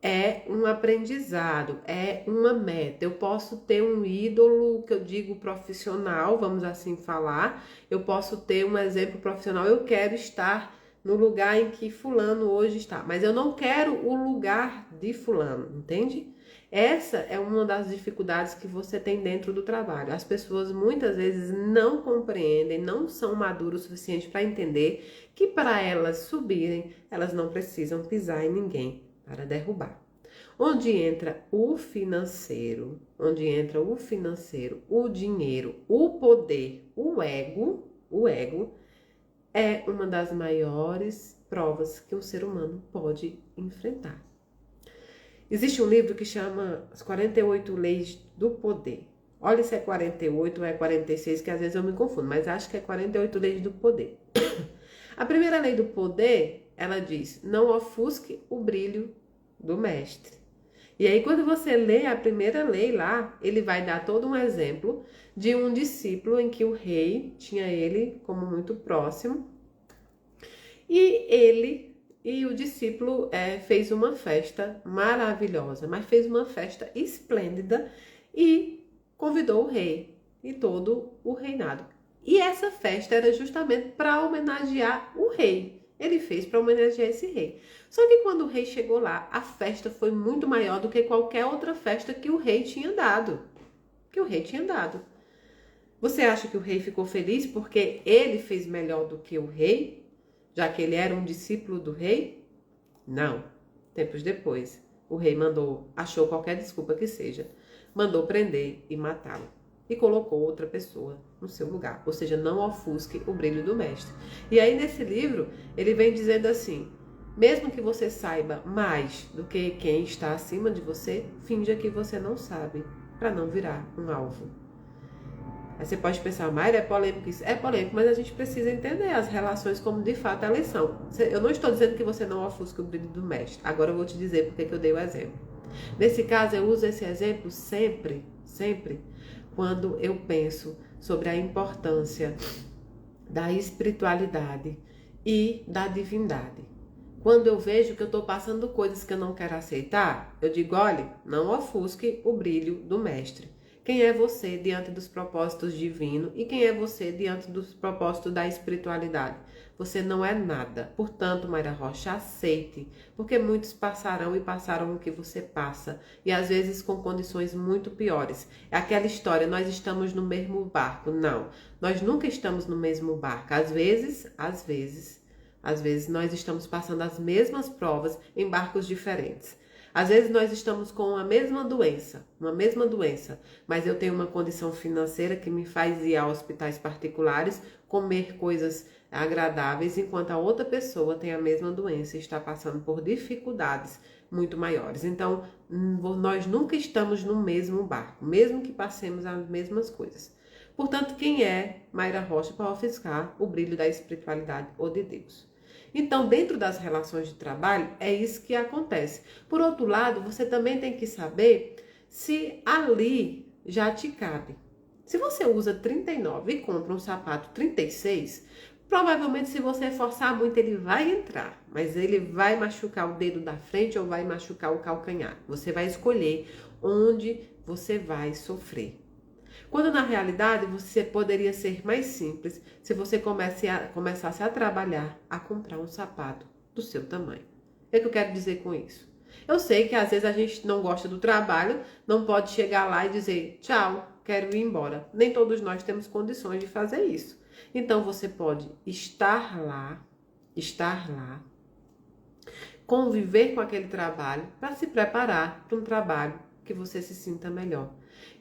é um aprendizado, é uma meta. Eu posso ter um ídolo, que eu digo profissional, vamos assim falar. Eu posso ter um exemplo profissional. Eu quero estar no lugar em que fulano hoje está, mas eu não quero o lugar de fulano, entende? Essa é uma das dificuldades que você tem dentro do trabalho. As pessoas muitas vezes não compreendem, não são maduras o suficiente para entender que para elas subirem, elas não precisam pisar em ninguém para derrubar. Onde entra o financeiro, o dinheiro, o poder, o ego é uma das maiores provas que um ser humano pode enfrentar. Existe um livro que chama As 48 Leis do Poder. Olha se é 48 ou é 46, que às vezes eu me confundo, mas acho que é 48 Leis do Poder. A primeira lei do poder, ela diz, não ofusque o brilho do mestre. E aí quando você lê a primeira lei lá, ele vai dar todo um exemplo de um discípulo em que o rei tinha ele como muito próximo. E o discípulo fez uma festa maravilhosa, mas fez uma festa esplêndida e convidou o rei e todo o reinado. E essa festa era justamente para homenagear o rei. Ele fez para homenagear esse rei. Só que quando o rei chegou lá, a festa foi muito maior do que qualquer outra festa que o rei tinha dado. Você acha que o rei ficou feliz porque ele fez melhor do que o rei? Já que ele era um discípulo do rei? Não. Tempos depois, o rei achou qualquer desculpa que seja, mandou prender e matá-lo. E colocou outra pessoa no seu lugar. Ou seja, não ofusque o brilho do mestre. E aí nesse livro, ele vem dizendo assim, mesmo que você saiba mais do que quem está acima de você, finja que você não sabe, para não virar um alvo. Aí você pode pensar, Mayra, é polêmico isso? É polêmico, mas a gente precisa entender as relações como de fato elas são. Eu não estou dizendo que você não ofusque o brilho do mestre. Agora eu vou te dizer porque que eu dei o exemplo. Nesse caso, eu uso esse exemplo sempre, quando eu penso sobre a importância da espiritualidade e da divindade. Quando eu vejo que eu estou passando coisas que eu não quero aceitar, eu digo, olha, não ofusque o brilho do mestre. Quem é você diante dos propósitos divinos e quem é você diante dos propósitos da espiritualidade? Você não é nada. Portanto, Mayra Rocha, aceite, porque muitos passarão e passaram o que você passa, e às vezes com condições muito piores. É aquela história, nós estamos no mesmo barco. Não, nós nunca estamos no mesmo barco. Às vezes nós estamos passando as mesmas provas em barcos diferentes. Às vezes nós estamos com uma mesma doença, mas eu tenho uma condição financeira que me faz ir a hospitais particulares, comer coisas agradáveis, enquanto a outra pessoa tem a mesma doença e está passando por dificuldades muito maiores. Então, nós nunca estamos no mesmo barco, mesmo que passemos as mesmas coisas. Portanto, quem é Mayra Rocha para ofuscar o brilho da espiritualidade ou de Deus? Então, dentro das relações de trabalho, é isso que acontece. Por outro lado, você também tem que saber se ali já te cabe. Se você usa 39 e compra um sapato 36, provavelmente se você forçar muito ele vai entrar, mas ele vai machucar o dedo da frente ou vai machucar o calcanhar. Você vai escolher onde você vai sofrer. Quando na realidade você poderia ser mais simples se você começasse a trabalhar a comprar um sapato do seu tamanho. O que eu quero dizer com isso? Eu sei que às vezes a gente não gosta do trabalho, não pode chegar lá e dizer tchau, quero ir embora. Nem todos nós temos condições de fazer isso. Então você pode estar lá, conviver com aquele trabalho para se preparar para um trabalho que você se sinta melhor.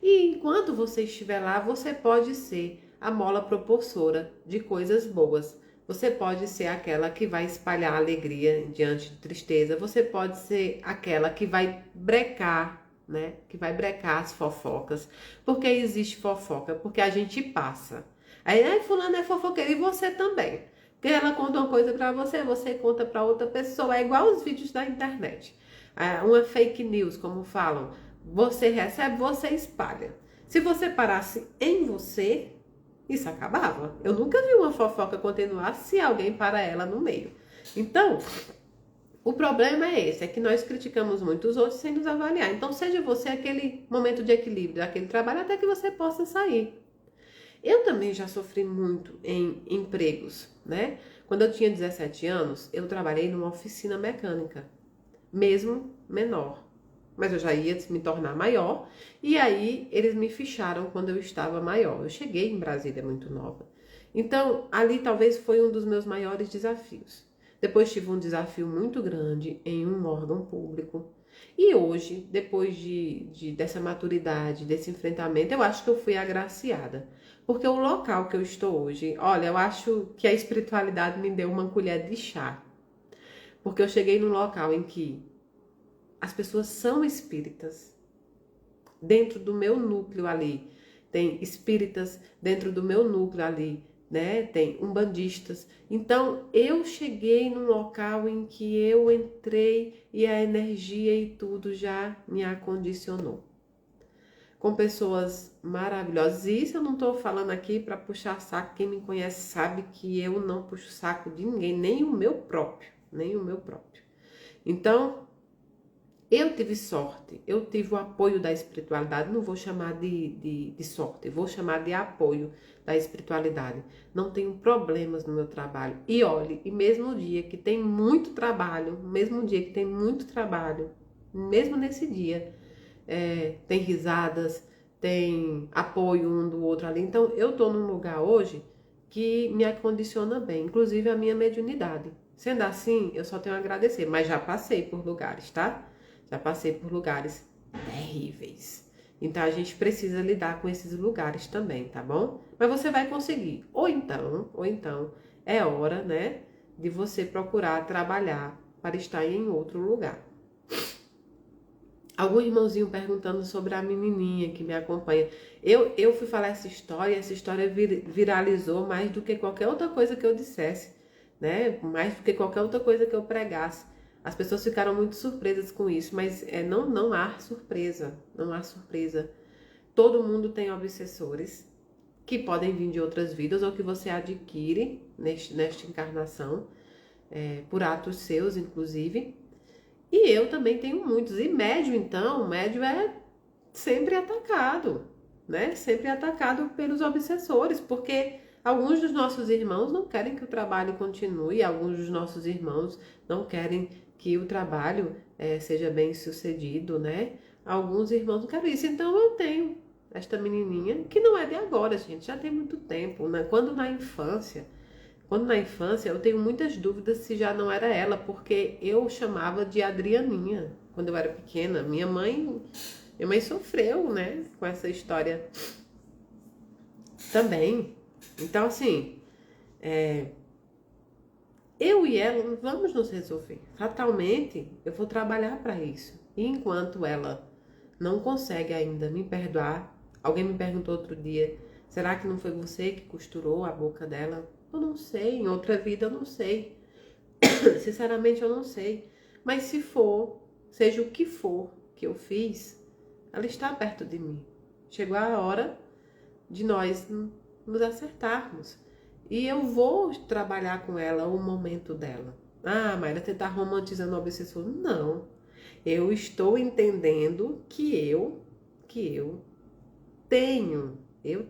E enquanto você estiver lá, você pode ser a mola propulsora de coisas boas. Você pode ser aquela que vai espalhar alegria diante de tristeza. Você pode ser aquela que vai brecar, né? Que vai brecar as fofocas. Porque existe fofoca, porque a gente passa. Aí, fulano é fofoqueiro e você também. Porque ela conta uma coisa pra você, você conta pra outra pessoa. É igual os vídeos da internet. Uma fake news, como falam. Você recebe, você espalha. Se você parasse em você, isso acabava. Eu nunca vi uma fofoca continuar se alguém para ela no meio. Então, o problema é esse, é que nós criticamos muito os outros sem nos avaliar. Então, seja você aquele momento de equilíbrio daquele trabalho até que você possa sair. Eu também já sofri muito em empregos, né? Quando eu tinha 17 anos, eu trabalhei numa oficina mecânica, mesmo menor. mas eu já ia me tornar maior. E aí eles me ficharam quando eu estava maior. Eu cheguei em Brasília muito nova. Então, ali talvez foi um dos meus maiores desafios. Depois tive um desafio muito grande em um órgão público. E hoje, depois dessa maturidade, desse enfrentamento, eu acho que eu fui agraciada. Porque o local que eu estou hoje, olha, eu acho que a espiritualidade me deu uma colher de chá. Porque eu cheguei num local em que as pessoas são espíritas. Dentro do meu núcleo ali, tem espíritas, dentro do meu núcleo ali, né? Tem umbandistas. Então, eu cheguei num local em que eu entrei e a energia e tudo já me acondicionou. Com pessoas maravilhosas. E isso eu não estou falando aqui para puxar saco. Quem me conhece sabe que eu não puxo saco de ninguém, nem o meu próprio, nem o meu próprio. Então, eu tive sorte, eu tive o apoio da espiritualidade, não vou chamar de sorte, vou chamar de apoio da espiritualidade. Não tenho problemas no meu trabalho. E olhe, e mesmo no dia que tem muito trabalho, mesmo nesse dia, tem risadas, tem apoio um do outro ali. Então, eu tô num lugar hoje que me acondiciona bem, inclusive a minha mediunidade. Sendo assim, eu só tenho a agradecer, mas já passei por lugares, tá? Já passei por lugares terríveis. Então a gente precisa lidar com esses lugares também, tá bom? Mas você vai conseguir. Ou então é hora, né, de você procurar trabalhar para estar em outro lugar. Algum irmãozinho perguntando sobre a menininha que me acompanha. Eu fui falar essa história viralizou mais do que qualquer outra coisa que eu dissesse, né? Mais do que qualquer outra coisa que eu pregasse. As pessoas ficaram muito surpresas com isso, mas não há surpresa, não há surpresa. Todo mundo tem obsessores que podem vir de outras vidas ou que você adquire nesta encarnação, por atos seus, inclusive. E eu também tenho muitos. E médio, então, médio é sempre atacado, né? Sempre atacado pelos obsessores, porque alguns dos nossos irmãos não querem que o trabalho continue, alguns dos nossos irmãos não querem que o trabalho seja bem sucedido, né? Alguns irmãos não querem isso. Então eu tenho esta menininha, que não é de agora, gente, já tem muito tempo, né? Quando na infância eu tenho muitas dúvidas se já não era ela, porque eu chamava de Adrianinha quando eu era pequena. Minha mãe sofreu, né, com essa história também. Então, assim, eu e ela vamos nos resolver. Fatalmente, eu vou trabalhar para isso. E enquanto ela não consegue ainda me perdoar, alguém me perguntou outro dia, será que não foi você que costurou a boca dela? Eu não sei, em outra vida eu não sei. Sinceramente eu não sei. Mas se for, seja o que for que eu fiz, ela está perto de mim. Chegou a hora de nós nos acertarmos. E eu vou trabalhar com ela o momento dela. Ah, Mayra, você está romantizando o obsessor? Não. Eu estou entendendo que eu tenho, eu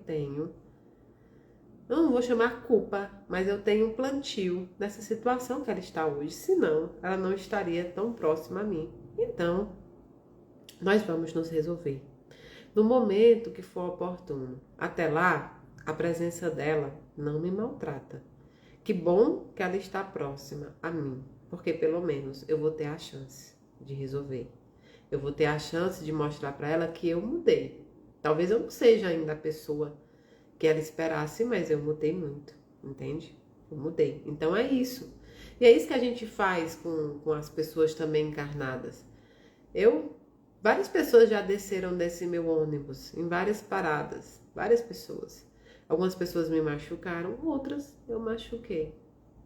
não vou chamar culpa, mas eu tenho um plantio dessa situação que ela está hoje. Senão, ela não estaria tão próxima a mim. Então, nós vamos nos resolver no momento que for oportuno. Até lá, a presença dela não me maltrata. Que bom que ela está próxima a mim, porque pelo menos eu vou ter a chance de resolver. Eu vou ter a chance de mostrar para ela que eu mudei. Talvez eu não seja ainda a pessoa que ela esperasse, mas eu mudei muito, entende? Eu mudei. Então é isso. E é isso que a gente faz com as pessoas também encarnadas. Várias pessoas já desceram desse meu ônibus, em várias paradas, várias pessoas. Algumas pessoas me machucaram, outras eu machuquei.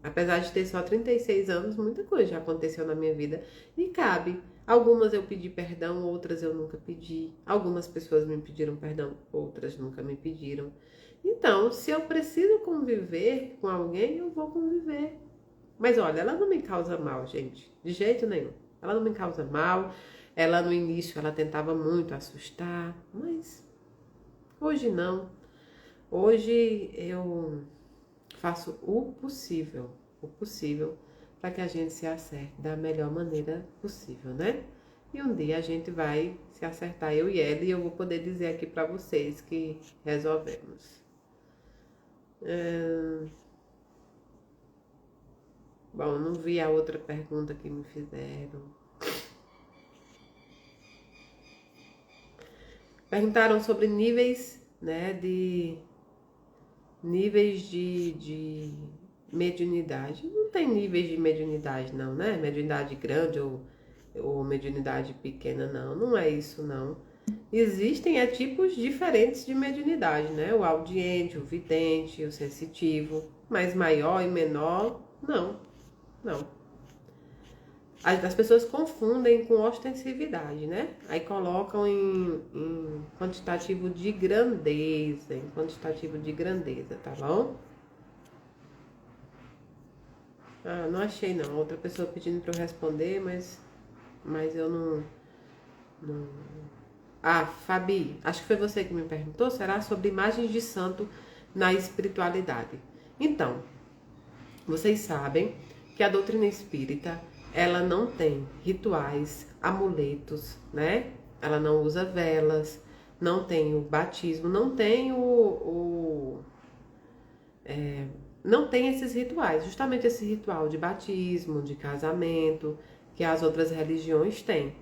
Apesar de ter só 36 anos, muita coisa já aconteceu na minha vida e cabe. Algumas eu pedi perdão, outras eu nunca pedi. Algumas pessoas me pediram perdão, outras nunca me pediram. Então, se eu preciso conviver com alguém, eu vou conviver. Mas olha, ela não me causa mal, gente, de jeito nenhum. Ela não me causa mal. Ela no início ela tentava muito assustar, mas hoje não. Hoje eu faço o possível para que a gente se acerte da melhor maneira possível, né? E um dia a gente vai se acertar, eu e ela, e eu vou poder dizer aqui para vocês que resolvemos. Bom, não vi a outra pergunta que me fizeram. Perguntaram sobre níveis, né, níveis de mediunidade. Não tem níveis de mediunidade não, né? Mediunidade grande ou mediunidade pequena, não. Não é isso, não. Existem tipos diferentes de mediunidade, né? O audiente, o vidente, o sensitivo. Mas maior e menor, não. Não. As pessoas confundem com ostensividade, né? Aí colocam em quantitativo de grandeza, tá bom? Ah, não achei não. Outra pessoa pedindo para eu responder, mas eu não... Ah, Fabi, acho que foi você que me perguntou, será sobre imagens de santo na espiritualidade. Então, vocês sabem que a doutrina espírita, ela não tem rituais, amuletos, né? Ela não usa velas, não tem o batismo, não tem não tem esses rituais, justamente esse ritual de batismo, de casamento, que as outras religiões têm.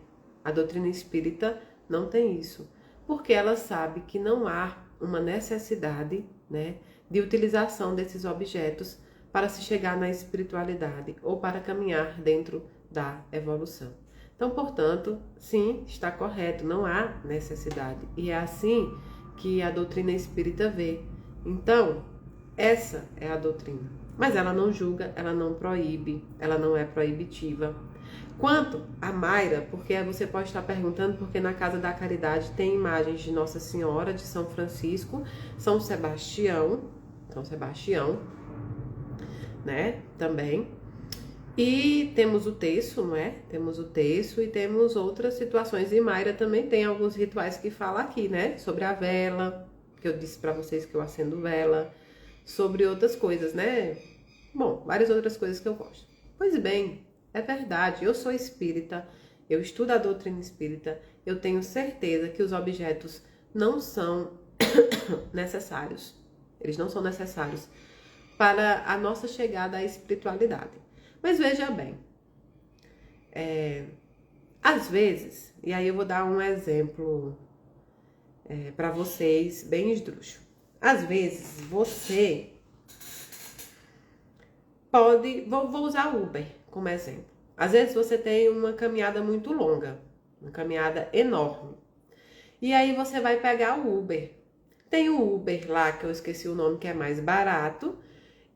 A doutrina espírita não tem isso, porque ela sabe que não há uma necessidade, né, de utilização desses objetos para se chegar na espiritualidade ou para caminhar dentro da evolução. Então, portanto, sim, está correto, não há necessidade. E é assim que a doutrina espírita vê. Então, essa é a doutrina. Mas ela não julga, ela não proíbe, ela não é proibitiva. Quanto a Mayra, porque você pode estar perguntando, porque na Casa da Caridade tem imagens de Nossa Senhora, de São Francisco, São Sebastião, né, também. E temos o terço, não é? Temos o terço e temos outras situações. E Mayra também tem alguns rituais que fala aqui, né? Sobre a vela, que eu disse para vocês que eu acendo vela, sobre outras coisas, né? Bom, várias outras coisas que eu gosto. Pois bem, é verdade, eu sou espírita, eu estudo a doutrina espírita, eu tenho certeza que os objetos não são necessários. Eles não são necessários para a nossa chegada à espiritualidade. Mas veja bem, às vezes, e aí eu vou dar um exemplo para vocês bem esdrúxulo. Às vezes você pode, vou usar o Uber como exemplo. Às vezes você tem uma caminhada muito longa, uma caminhada enorme. E aí você vai pegar o Uber. Tem o Uber lá, que eu esqueci o nome, que é mais barato.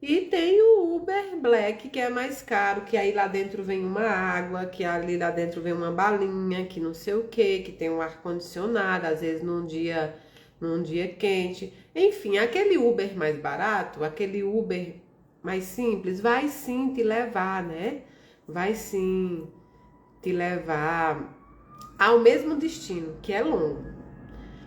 E tem o Uber Black, que é mais caro, que aí lá dentro vem uma água, que ali lá dentro vem uma balinha, que não sei o que tem um ar-condicionado, às vezes num dia quente. Enfim, aquele Uber mais barato, aquele Uber mais simples, vai sim te levar, né? Vai sim te levar ao mesmo destino, que é longo.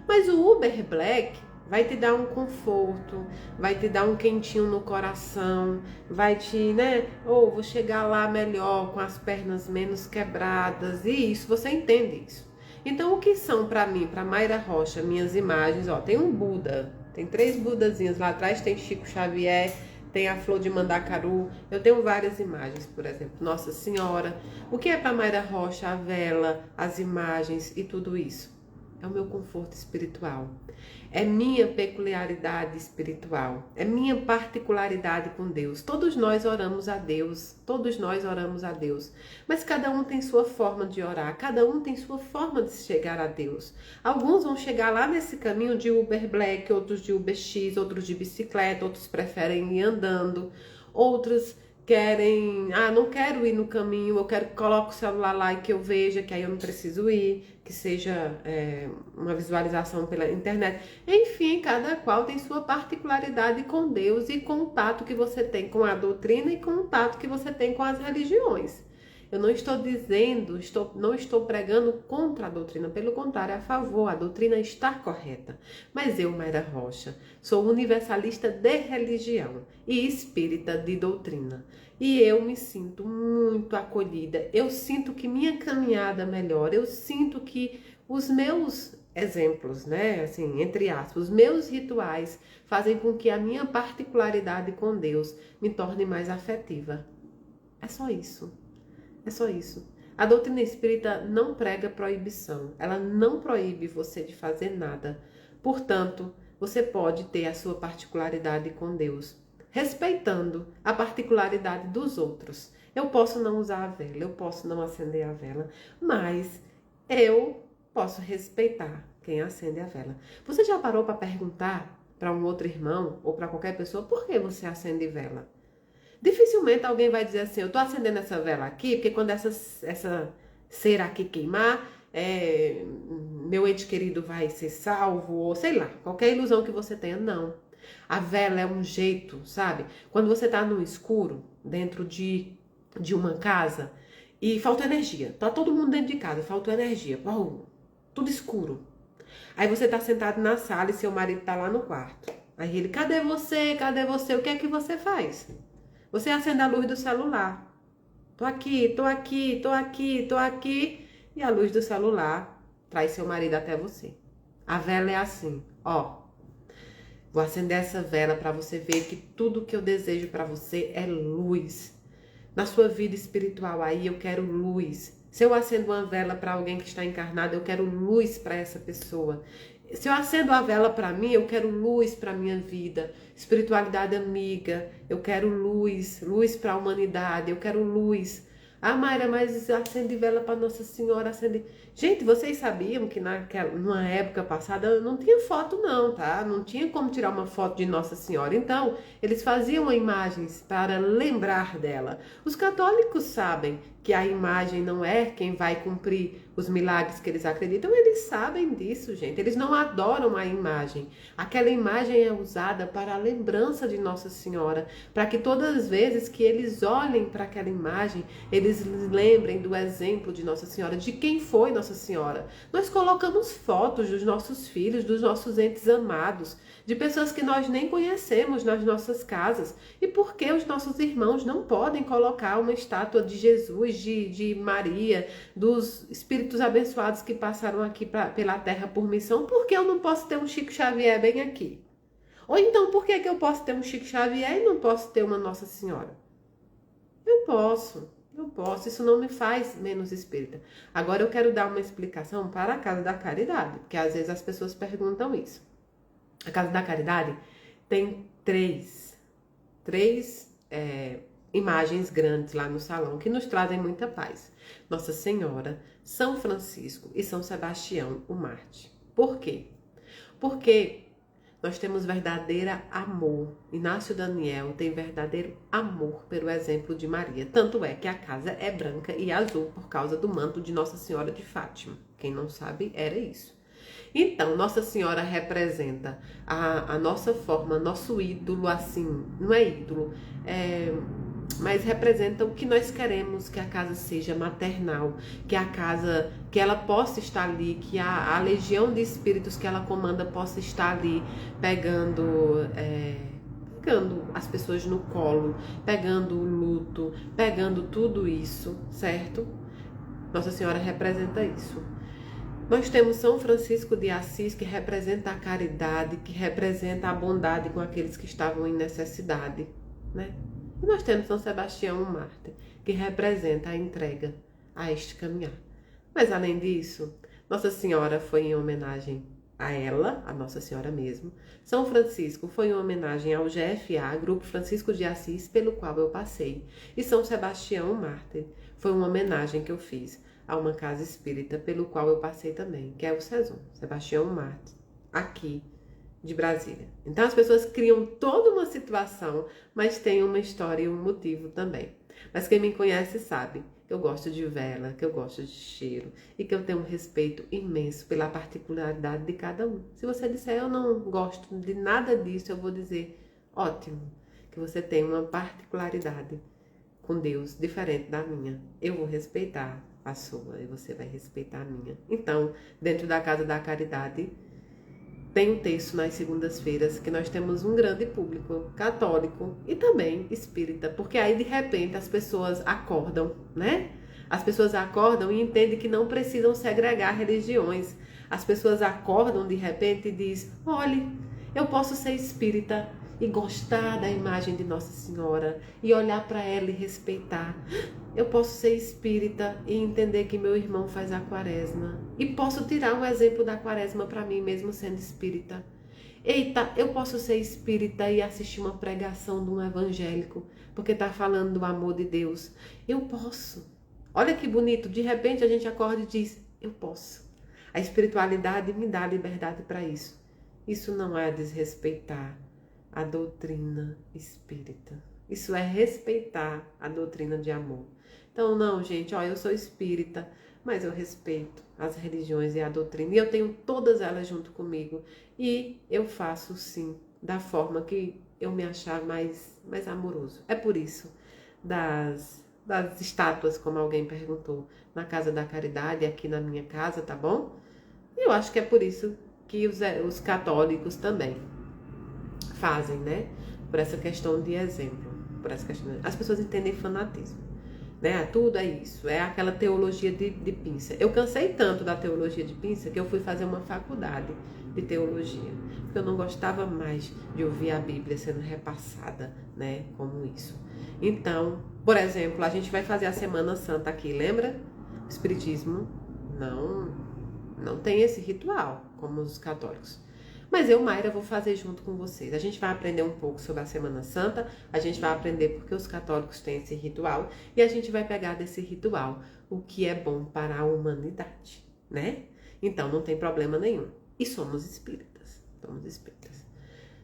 Mas o Uber Black vai te dar um conforto, vai te dar um quentinho no coração, vai te, né? Ou vou chegar lá melhor, com as pernas menos quebradas, e isso, você entende isso. Então, o que são para mim, para Mayra Rocha, minhas imagens? Ó, tem um Buda, tem 3 Budazinhos lá atrás, tem Chico Xavier, tem a flor de mandacaru, eu tenho várias imagens, por exemplo, Nossa Senhora. O que é para Mayra Rocha? A vela, as imagens e tudo isso. É o meu conforto espiritual. É minha peculiaridade espiritual. É minha particularidade com Deus. Todos nós oramos a Deus. Todos nós oramos a Deus. Mas cada um tem sua forma de orar. Cada um tem sua forma de chegar a Deus. Alguns vão chegar lá nesse caminho de Uber Black, outros de Uber X, outros de bicicleta, outros preferem ir andando, outros querem, não quero ir no caminho, eu quero que coloque o celular lá e que eu veja, que aí eu não preciso ir, que seja uma visualização pela internet. Enfim, cada qual tem sua particularidade com Deus e com o tato que você tem com a doutrina e com o tato que você tem com as religiões. Eu não estou dizendo, não estou pregando contra a doutrina, pelo contrário, a favor, a doutrina está correta. Mas eu, Mayra Rocha, sou universalista de religião e espírita de doutrina. E eu me sinto muito acolhida, eu sinto que minha caminhada melhora, eu sinto que os meus exemplos, né, assim, entre aspas, os meus rituais fazem com que a minha particularidade com Deus me torne mais afetiva. É só isso. É só isso. A doutrina espírita não prega proibição. Ela não proíbe você de fazer nada. Portanto, você pode ter a sua particularidade com Deus, respeitando a particularidade dos outros. Eu posso não usar a vela, eu posso não acender a vela, mas eu posso respeitar quem acende a vela. Você já parou para perguntar para um outro irmão ou para qualquer pessoa por que você acende vela? Dificilmente alguém vai dizer assim, eu estou acendendo essa vela aqui, porque quando essa cera aqui queimar, meu ente querido vai ser salvo, ou sei lá, qualquer ilusão que você tenha. Não. A vela é um jeito, sabe? Quando você está no escuro, dentro de uma casa, e falta energia. Tá todo mundo dentro de casa, falta energia. Tudo escuro. Aí você tá sentado na sala e seu marido tá lá no quarto. Aí ele, cadê você? Cadê você? O que é que você faz? Você acende a luz do celular. Tô aqui, tô aqui, tô aqui, tô aqui. E a luz do celular traz seu marido até você. A vela é assim, ó. Vou acender essa vela para você ver que tudo que eu desejo para você é luz. Na sua vida espiritual aí, eu quero luz. Se eu acendo uma vela para alguém que está encarnado, eu quero luz para essa pessoa. Se eu acendo a vela para mim, eu quero luz para minha vida. Espiritualidade amiga, eu quero luz, luz para a humanidade, eu quero luz. Ah, Mayra, mas acende vela para Nossa Senhora, acende... Gente, vocês sabiam que numa época passada não tinha foto não, tá? Não tinha como tirar uma foto de Nossa Senhora. Então, eles faziam imagens para lembrar dela. Os católicos sabem que a imagem não é quem vai cumprir os milagres que eles acreditam. Eles sabem disso, gente. Eles não adoram a imagem. Aquela imagem é usada para a lembrança de Nossa Senhora, para que todas as vezes que eles olhem para aquela imagem, eles lembrem do exemplo de Nossa Senhora, de quem foi Nossa Senhora. Nós colocamos fotos dos nossos filhos, dos nossos entes amados, de pessoas que nós nem conhecemos nas nossas casas. E por que os nossos irmãos não podem colocar uma estátua de Jesus, de Maria, dos espíritos abençoados que passaram aqui pela terra por missão? Por que eu não posso ter um Chico Xavier bem aqui? Ou então, por que eu posso ter um Chico Xavier e não posso ter uma Nossa Senhora? Eu posso. Isso não me faz menos espírita. Agora eu quero dar uma explicação para a Casa da Caridade, porque às vezes as pessoas perguntam isso. A Casa da Caridade tem três imagens grandes lá no salão que nos trazem muita paz. Nossa Senhora, São Francisco e São Sebastião, o Marte. Por quê? Porque nós temos verdadeiro amor. Inácio Daniel tem verdadeiro amor pelo exemplo de Maria. Tanto é que a casa é branca e azul por causa do manto de Nossa Senhora de Fátima. Quem não sabe, era isso. Então, Nossa Senhora representa a nossa forma, nosso ídolo, assim, não é ídolo, mas representa o que nós queremos que a casa seja maternal, que a casa, que ela possa estar ali, que a legião de espíritos que ela comanda possa estar ali, pegando as pessoas no colo, pegando o luto, pegando tudo isso, certo? Nossa Senhora representa isso. Nós temos São Francisco de Assis, que representa a caridade, que representa a bondade com aqueles que estavam em necessidade, né? E nós temos São Sebastião, o Mártir, que representa a entrega a este caminhar. Mas além disso, Nossa Senhora foi em homenagem a ela, a Nossa Senhora mesmo. São Francisco foi em homenagem ao GFA, Grupo Francisco de Assis, pelo qual eu passei. E São Sebastião, o Mártir, foi uma homenagem que eu fiz a uma casa espírita pelo qual eu passei também, que é o SESUM, Sebastião Mártir, aqui de Brasília. Então as pessoas criam toda uma situação, mas tem uma história e um motivo também. Mas quem me conhece sabe que eu gosto de vela, que eu gosto de cheiro e que eu tenho um respeito imenso pela particularidade de cada um. Se você disser eu não gosto de nada disso, eu vou dizer ótimo, que você tem uma particularidade com Deus diferente da minha. Eu vou respeitar a sua e você vai respeitar a minha. Então, dentro da Casa da Caridade, tem um texto nas segundas-feiras que nós temos um grande público católico e também espírita, porque aí de repente as pessoas acordam, né? As pessoas acordam e entendem que não precisam segregar religiões. As pessoas acordam de repente e dizem: olhe, eu posso ser espírita e gostar da imagem de Nossa Senhora e olhar para ela e respeitar. Eu posso ser espírita e entender que meu irmão faz a quaresma. E posso tirar um exemplo da quaresma para mim, mesmo sendo espírita. Eita, eu posso ser espírita e assistir uma pregação de um evangélico, porque está falando do amor de Deus. Eu posso. Olha que bonito, de repente a gente acorda e diz: eu posso. A espiritualidade me dá liberdade para isso. Isso não é desrespeitar a doutrina espírita. Isso é respeitar a doutrina de amor. Então, não, gente, eu sou espírita, mas eu respeito as religiões e a doutrina. E eu tenho todas elas junto comigo. E eu faço, sim, da forma que eu me achar mais amoroso. É por isso, das estátuas, como alguém perguntou, na Casa da Caridade, aqui na minha casa, tá bom? E eu acho que é por isso que os católicos também fazem, né? Por essa questão de exemplo. Por essa questão. As pessoas entendem fanatismo, né? Tudo é isso, é aquela teologia de pinça. Eu cansei tanto da teologia de pinça que eu fui fazer uma faculdade de teologia, porque eu não gostava mais de ouvir a Bíblia sendo repassada, né? Como isso. Então, por exemplo, a gente vai fazer a Semana Santa aqui, lembra? O Espiritismo não tem esse ritual como os católicos. Mas eu, Mayra, vou fazer junto com vocês. A gente vai aprender um pouco sobre a Semana Santa, a gente vai aprender porque os católicos têm esse ritual e a gente vai pegar desse ritual o que é bom para a humanidade, né? Então, não tem problema nenhum. E somos espíritas.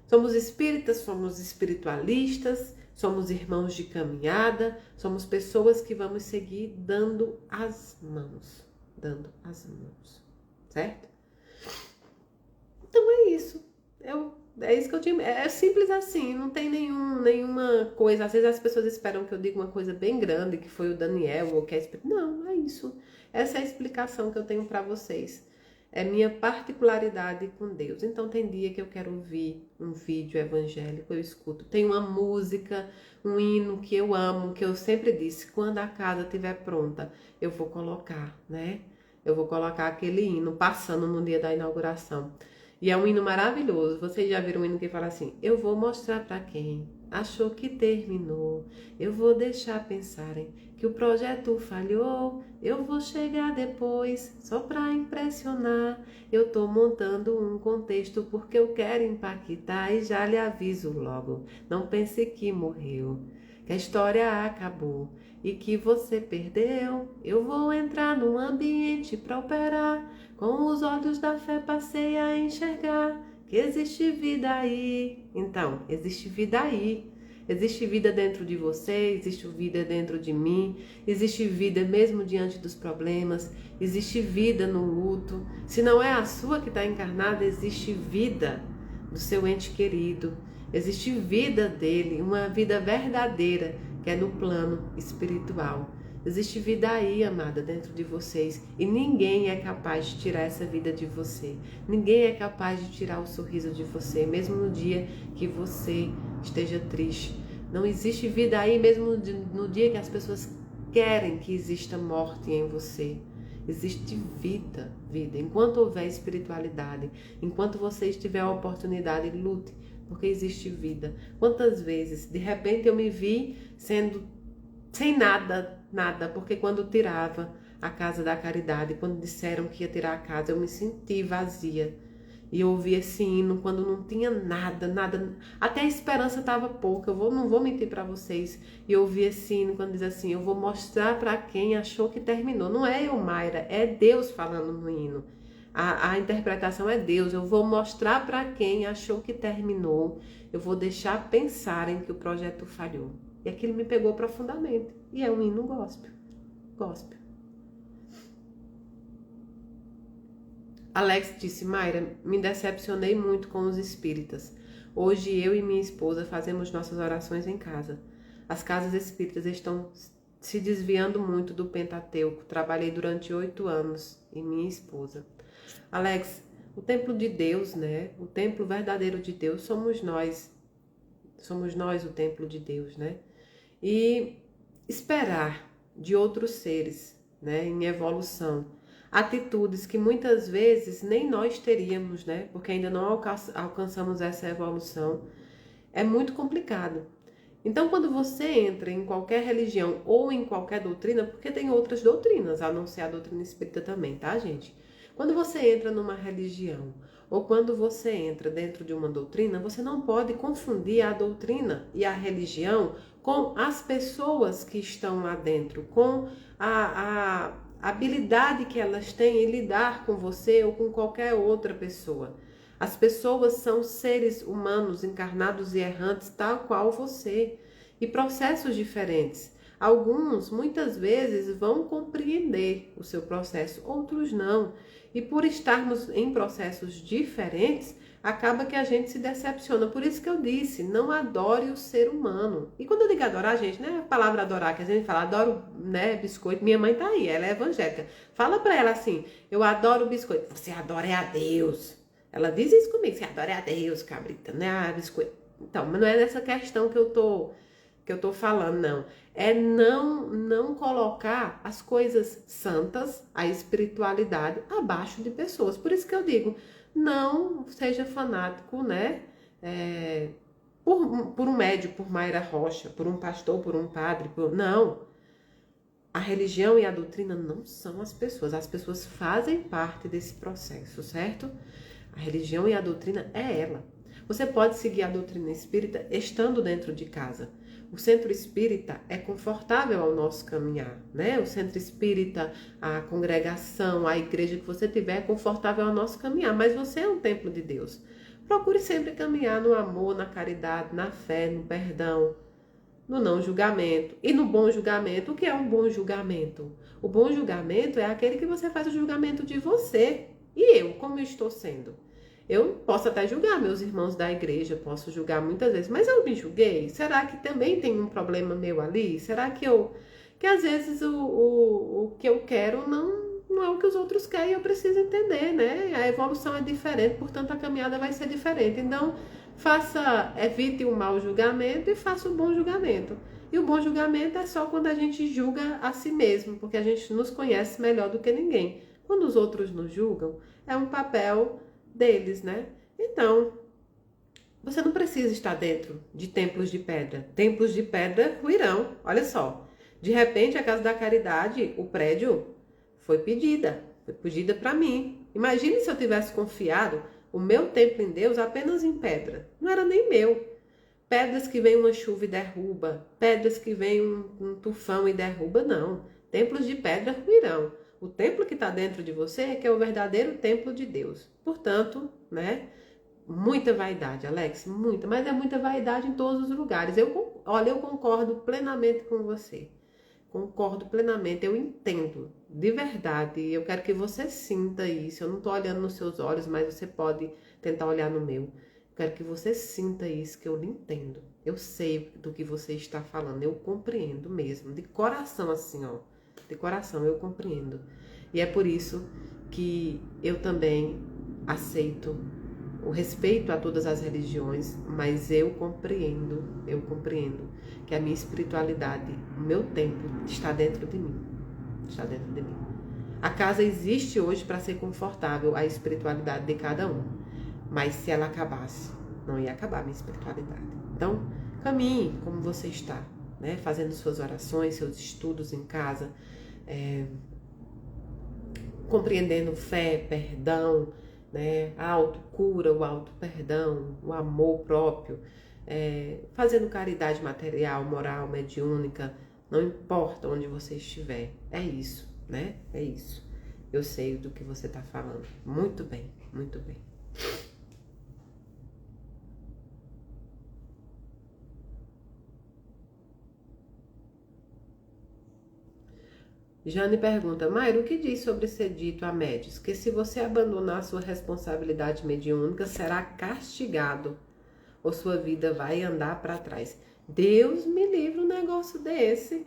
Somos espíritas, somos espiritualistas, somos irmãos de caminhada, somos pessoas que vamos seguir dando as mãos, certo? Então é isso. É isso que eu tinha. É simples assim, não tem nenhuma coisa. Às vezes as pessoas esperam que eu diga uma coisa bem grande, que foi o Daniel, ou que é. Não, é isso. Essa é a explicação que eu tenho para vocês. É minha particularidade com Deus. Então tem dia que eu quero ouvir um vídeo evangélico, eu escuto. Tem uma música, um hino que eu amo, que eu sempre disse, quando a casa estiver pronta, eu vou colocar, né? Eu vou colocar aquele hino passando no dia da inauguração. E é um hino maravilhoso. Vocês já viram um hino que fala assim: eu vou mostrar para quem achou que terminou. Eu vou deixar pensarem que o projeto falhou. Eu vou chegar depois só para impressionar. Eu tô montando um contexto porque eu quero impactar e já lhe aviso logo. Não pense que morreu, que a história acabou e que você perdeu. Eu vou entrar num ambiente para operar. Com os olhos da fé passei a enxergar que existe vida aí. Então, existe vida aí. Existe vida dentro de você, existe vida dentro de mim, existe vida mesmo diante dos problemas, existe vida no luto. Se não é a sua que está encarnada, existe vida do seu ente querido. Existe vida dele, uma vida verdadeira, que é no plano espiritual. Existe vida aí, amada, dentro de vocês. E ninguém é capaz de tirar essa vida de você. Ninguém é capaz de tirar o sorriso de você, mesmo no dia que você esteja triste. Não existe vida aí, mesmo no dia que as pessoas querem que exista morte em você. Existe vida. Enquanto houver espiritualidade, enquanto você tiver a oportunidade, lute, porque existe vida. Quantas vezes, de repente, eu me vi sendo sem nada, porque quando tirava a Casa da Caridade, quando disseram que ia tirar a casa, eu me senti vazia. E eu ouvi esse hino quando não tinha nada, até a esperança estava pouca, não vou mentir para vocês. E eu ouvi esse hino quando diz assim: eu vou mostrar para quem achou que terminou. Não é eu, Mayra, é Deus falando no hino. A interpretação é Deus. Eu vou mostrar para quem achou que terminou. Eu vou deixar pensarem que o projeto falhou. E aquilo me pegou profundamente. E é um hino gospel. Alex disse: Mayra, me decepcionei muito com os espíritas. Hoje eu e minha esposa fazemos nossas orações em casa. As casas espíritas estão se desviando muito do Pentateuco. Trabalhei durante 8 anos e minha esposa. Alex, o templo de Deus, né? O templo verdadeiro de Deus somos nós. Somos nós o templo de Deus, né? E esperar de outros seres, né, em evolução, atitudes que muitas vezes nem nós teríamos, né? Porque ainda não alcançamos essa evolução. É muito complicado. Então, quando você entra em qualquer religião ou em qualquer doutrina, porque tem outras doutrinas, a não ser a doutrina espírita também, tá, gente? Quando você entra numa religião ou quando você entra dentro de uma doutrina, você não pode confundir a doutrina e a religião com as pessoas que estão lá dentro, com a habilidade que elas têm em lidar com você ou com qualquer outra pessoa. As pessoas são seres humanos encarnados e errantes, tal qual você, e processos diferentes. Alguns, muitas vezes, vão compreender o seu processo, outros não. E por estarmos em processos diferentes, acaba que a gente se decepciona. Por isso que eu disse, não adore o ser humano. E quando eu digo adorar, gente, não é a palavra adorar, que a gente fala, adoro, né, biscoito. Minha mãe tá aí, ela é evangélica. Fala pra ela assim, eu adoro biscoito. Você adora é a Deus. Ela diz isso comigo, você adora é a Deus, cabrita, né, a biscoito. Então, mas não é nessa questão que eu tô falando, não. É não colocar as coisas santas, a espiritualidade, abaixo de pessoas. Por isso que eu digo, não seja fanático, né? Por um médium, por Mayra Rocha, por um pastor, por um padre, não. A religião e a doutrina não são as pessoas fazem parte desse processo, certo? A religião e a doutrina é ela. Você pode seguir a doutrina espírita estando dentro de casa. O centro espírita é confortável ao nosso caminhar, né? O centro espírita, a congregação, a igreja que você tiver é confortável ao nosso caminhar, mas você é um templo de Deus. Procure sempre caminhar no amor, na caridade, na fé, no perdão, no não julgamento e no bom julgamento. O que é um bom julgamento? O bom julgamento é aquele que você faz o julgamento de você. E eu, como eu estou sendo? Eu posso até julgar meus irmãos da igreja, posso julgar muitas vezes, mas eu me julguei? Será que também tem um problema meu ali? Será que às vezes o que eu quero não é o que os outros querem, eu preciso entender, né? A evolução é diferente, portanto a caminhada vai ser diferente. Então, evite o mau julgamento e faça o bom julgamento. E o bom julgamento é só quando a gente julga a si mesmo, porque a gente nos conhece melhor do que ninguém. Quando os outros nos julgam, é um papel deles, né? Então, você não precisa estar dentro de templos de pedra. Templos de pedra ruirão. Olha só. De repente, a Casa da Caridade, o prédio, foi pedida para mim. Imagine se eu tivesse confiado o meu templo em Deus apenas em pedra. Não era nem meu. Pedras que vem uma chuva e derruba. Pedras que vem um tufão e derruba, não. Templos de pedra ruirão. O templo que está dentro de você é que é o verdadeiro templo de Deus. Portanto, né? Muita vaidade, Alex, muita. Mas é muita vaidade em todos os lugares. Eu concordo plenamente com você. Concordo plenamente, eu entendo, de verdade. Eu quero que você sinta isso. Eu não estou olhando nos seus olhos, mas você pode tentar olhar no meu. Eu quero que você sinta isso, que eu lhe entendo. Eu sei do que você está falando, eu compreendo mesmo, de coração assim, ó. De coração, eu compreendo. E é por isso que eu também aceito o respeito a todas as religiões, mas eu compreendo que a minha espiritualidade, o meu templo, está dentro de mim. Está dentro de mim. A casa existe hoje para ser confortável à espiritualidade de cada um. Mas se ela acabasse, não ia acabar a minha espiritualidade. Então, caminhe como você está, né? Fazendo suas orações, seus estudos em casa, compreendendo fé, perdão, né? A autocura, o auto-perdão, o amor próprio, fazendo caridade material, moral, mediúnica, não importa onde você estiver. É isso, né? É isso. Eu sei do que você está falando. Muito bem, muito bem. Jane pergunta, Mayra, o que diz sobre ser dito a médios? Que se você abandonar sua responsabilidade mediúnica, será castigado ou sua vida vai andar para trás. Deus me livre um negócio desse.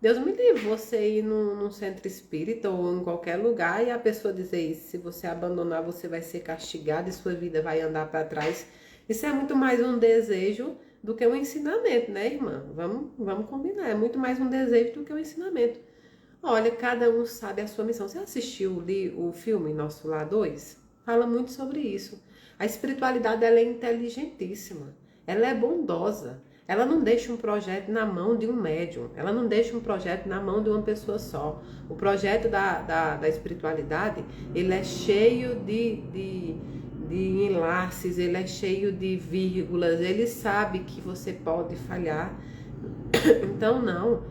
Deus me livre você ir num centro espírita ou em qualquer lugar e a pessoa dizer isso. Se você abandonar, você vai ser castigado e sua vida vai andar para trás. Isso é muito mais um desejo do que um ensinamento, né, irmã? Vamos combinar. É muito mais um desejo do que um ensinamento. Olha, cada um sabe a sua missão. Você assistiu o filme Nosso Lar 2? Fala muito sobre isso. A espiritualidade ela é inteligentíssima. Ela é bondosa. Ela não deixa um projeto na mão de um médium. Ela não deixa um projeto na mão de uma pessoa só. O projeto da espiritualidade, ele é cheio de enlaces, ele é cheio de vírgulas. Ele sabe que você pode falhar. Então, não.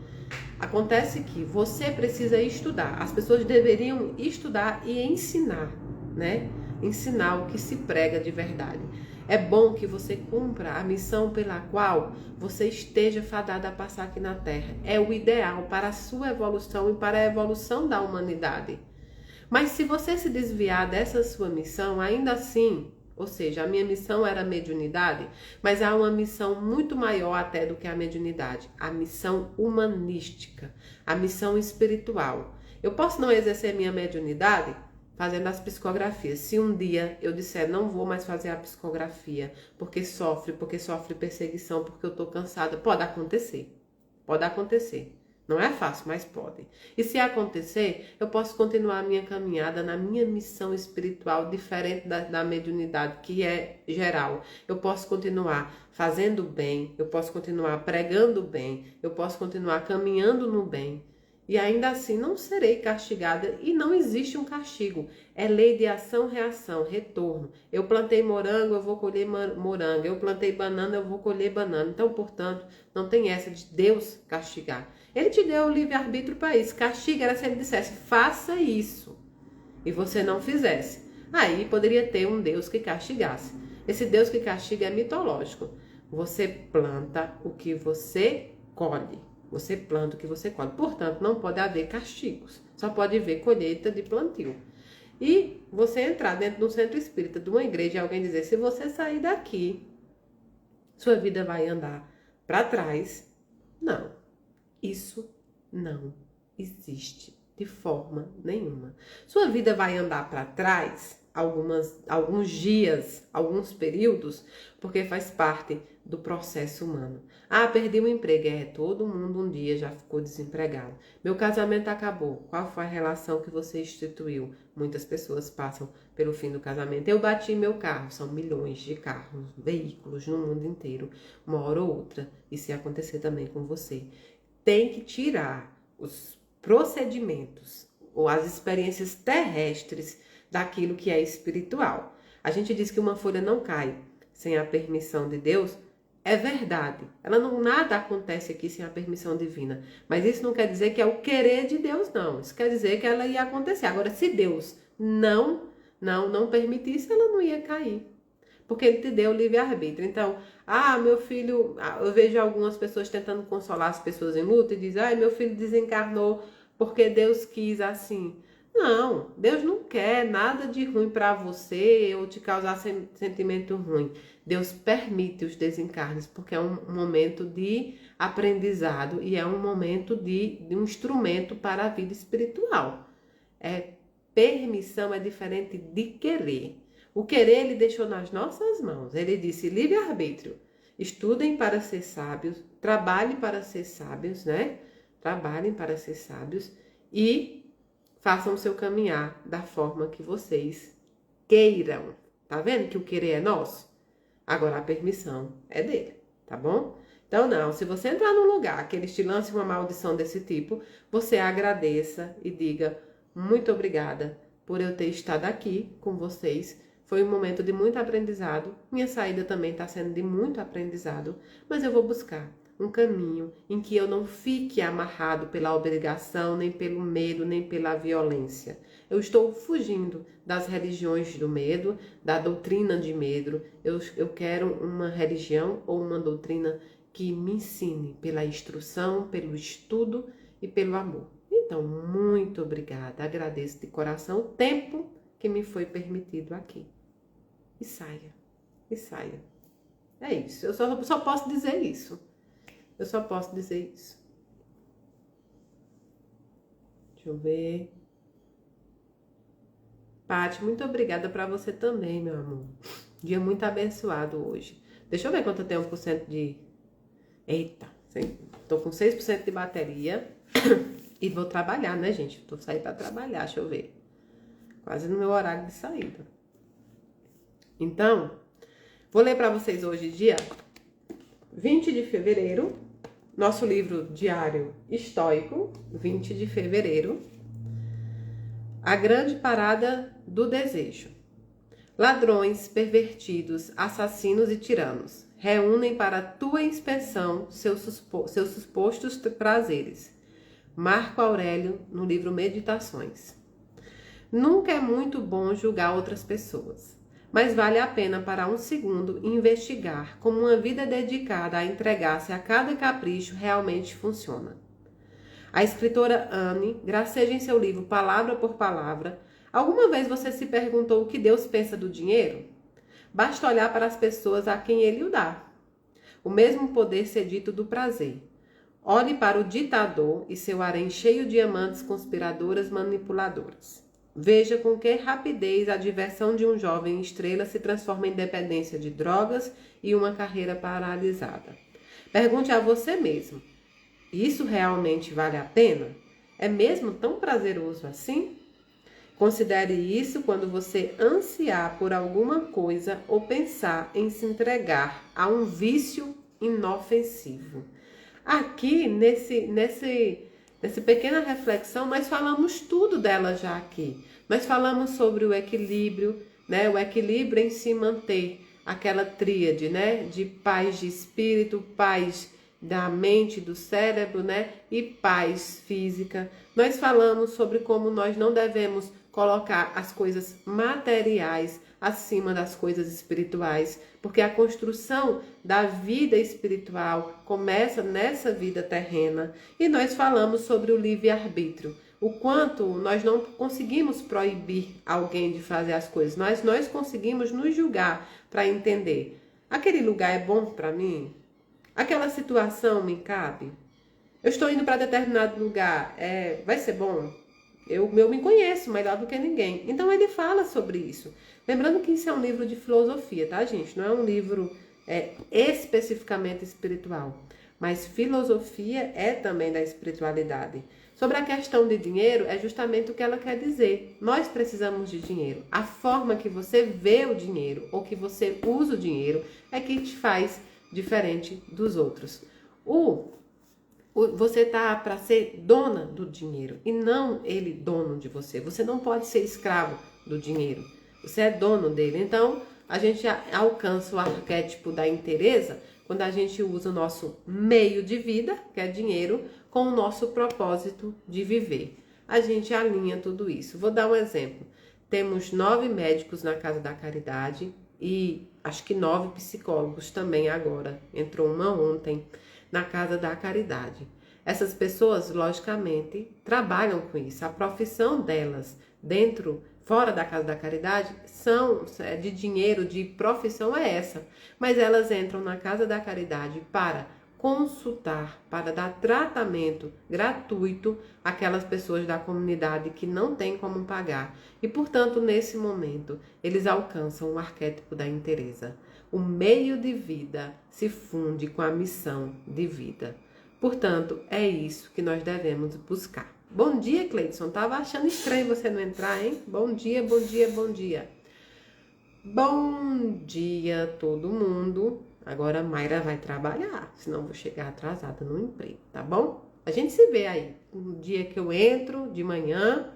Acontece que você precisa estudar. As pessoas deveriam estudar e ensinar, né? Ensinar o que se prega de verdade. É bom que você cumpra a missão pela qual você esteja fadada a passar aqui na Terra. É o ideal para a sua evolução e para a evolução da humanidade. Mas se você se desviar dessa sua missão, ainda assim, ou seja, a minha missão era a mediunidade, mas há uma missão muito maior até do que a mediunidade, a missão humanística, a missão espiritual. Eu posso não exercer minha mediunidade fazendo as psicografias. Se um dia eu disser não vou mais fazer a psicografia porque sofre perseguição, porque eu estou cansada, pode acontecer. Pode acontecer. Não é fácil, mas pode. E se acontecer, eu posso continuar a minha caminhada na minha missão espiritual, diferente da mediunidade, que é geral. Eu posso continuar fazendo bem, eu posso continuar pregando bem, eu posso continuar caminhando no bem. E ainda assim não serei castigada e não existe um castigo. É lei de ação, reação, retorno. Eu plantei morango, eu vou colher morango. Eu plantei banana, eu vou colher banana. Então, portanto, não tem essa de Deus castigar. Ele te deu o livre-arbítrio para isso. Castiga era se ele dissesse, faça isso. E você não fizesse. Aí poderia ter um Deus que castigasse. Esse Deus que castiga é mitológico. Você planta o que você colhe. Você planta o que você colhe. Portanto, não pode haver castigos. Só pode haver colheita de plantio. E você entrar dentro de um centro espírita, de uma igreja, e alguém dizer, se você sair daqui, sua vida vai andar para trás. Não. Isso não existe de forma nenhuma. Sua vida vai andar para trás alguns dias, alguns períodos, porque faz parte do processo humano. Ah, perdi o emprego. Todo mundo um dia já ficou desempregado. Meu casamento acabou. Qual foi a relação que você instituiu? Muitas pessoas passam pelo fim do casamento. Eu bati meu carro. São milhões de carros, veículos no mundo inteiro, uma hora ou outra. E se acontecer também com você. Tem que tirar os procedimentos ou as experiências terrestres daquilo que é espiritual. A gente diz que uma folha não cai sem a permissão de Deus. É verdade. Nada acontece aqui sem a permissão divina. Mas isso não quer dizer que é o querer de Deus, não. Isso quer dizer que ela ia acontecer. Agora, se Deus não permitisse, ela não ia cair. Porque ele te deu o livre-arbítrio. Então, meu filho... Eu vejo algumas pessoas tentando consolar as pessoas em luta e dizem, meu filho desencarnou porque Deus quis assim. Não, Deus não quer nada de ruim para você ou te causar sentimento ruim. Deus permite os desencarnes porque é um momento de aprendizado e é um momento de um instrumento para a vida espiritual. Permissão é diferente de querer. O querer ele deixou nas nossas mãos. Ele disse livre-arbítrio. Estudem para ser sábios, trabalhem para ser sábios, né? Trabalhem para ser sábios e façam o seu caminhar da forma que vocês queiram. Tá vendo que o querer é nosso? Agora a permissão é dele, tá bom? Então não, se você entrar num lugar que eles te lancem uma maldição desse tipo, você agradeça e diga muito obrigada por eu ter estado aqui com vocês. Foi um momento de muito aprendizado. Minha saída também está sendo de muito aprendizado, mas eu vou buscar um caminho em que eu não fique amarrado pela obrigação, nem pelo medo, nem pela violência. Eu estou fugindo das religiões do medo, da doutrina de medo. Eu quero uma religião ou uma doutrina que me ensine pela instrução, pelo estudo e pelo amor. Então, muito obrigada. Agradeço de coração o tempo que me foi permitido aqui. E saia. É isso. Eu só posso dizer isso. Eu só posso dizer isso. Deixa eu ver. Paty, muito obrigada para você também, meu amor. Dia muito abençoado hoje. Deixa eu ver quanto eu tenho 1% de... Eita, tô com 6% de bateria. E vou trabalhar, né, gente? Tô saindo para trabalhar, deixa eu ver. Quase no meu horário de saída. Então, vou ler para vocês hoje, dia 20 de fevereiro. Nosso livro diário estoico, 20 de fevereiro. A grande parada do desejo. Ladrões, pervertidos, assassinos e tiranos reúnem para tua inspeção seus supostos prazeres. Marco Aurélio, no livro Meditações. Nunca é muito bom julgar outras pessoas, mas vale a pena para um segundo investigar como uma vida dedicada a entregar-se a cada capricho realmente funciona. A escritora Anne graceja em seu livro Palavra por Palavra. Alguma vez você se perguntou o que Deus pensa do dinheiro? Basta olhar para as pessoas a quem ele o dá. O mesmo poder ser dito do prazer. Olhe para o ditador e seu harém cheio de amantes conspiradoras manipuladoras. Veja com que rapidez a diversão de um jovem estrela se transforma em dependência de drogas e uma carreira paralisada. Pergunte a você mesmo: isso realmente vale a pena? É mesmo tão prazeroso assim? Considere isso quando você ansiar por alguma coisa ou pensar em se entregar a um vício inofensivo. Aqui, nessa pequena reflexão, nós falamos tudo dela já aqui. Nós falamos sobre o equilíbrio, né? O equilíbrio em se manter, aquela tríade, né? De paz de espírito, paz da mente, do cérebro, né? E paz física. Nós falamos sobre como nós não devemos colocar as coisas materiais acima das coisas espirituais, porque a construção da vida espiritual começa nessa vida terrena. E nós falamos sobre o livre-arbítrio, o quanto nós não conseguimos proibir alguém de fazer as coisas, nós conseguimos nos julgar para entender. Aquele lugar é bom para mim? Aquela situação me cabe? Eu estou indo para determinado lugar, vai ser bom? Eu me conheço melhor do que ninguém. Então ele fala sobre isso. Lembrando que isso é um livro de filosofia, tá, gente? Não é um livro especificamente espiritual. Mas filosofia é também da espiritualidade. Sobre a questão de dinheiro, é justamente o que ela quer dizer. Nós precisamos de dinheiro. A forma que você vê o dinheiro ou que você usa o dinheiro é que te faz diferente dos outros. Você tá para ser dona do dinheiro e não ele dono de você. Você não pode ser escravo do dinheiro. Você é dono dele. Então, a gente alcança o arquétipo da inteireza quando a gente usa o nosso meio de vida, que é dinheiro, com o nosso propósito de viver. A gente alinha tudo isso. Vou dar um exemplo. Temos 9 médicos na Casa da Caridade e acho que 9 psicólogos também agora. Entrou uma ontem na Casa da Caridade. Essas pessoas, logicamente, trabalham com isso. A profissão delas, fora da Casa da Caridade, de dinheiro, de profissão é essa. Mas elas entram na Casa da Caridade para consultar, para dar tratamento gratuito àquelas pessoas da comunidade que não têm como pagar. E, portanto, nesse momento, eles alcançam o arquétipo da inteireza. O meio de vida se funde com a missão de vida. Portanto, é isso que nós devemos buscar. Bom dia, Cleidson. Tava achando estranho você não entrar, hein? Bom dia, bom dia, bom dia. Bom dia, todo mundo. Agora a Mayra vai trabalhar, senão vou chegar atrasada no emprego, tá bom? A gente se vê aí, no dia que eu entro, de manhã.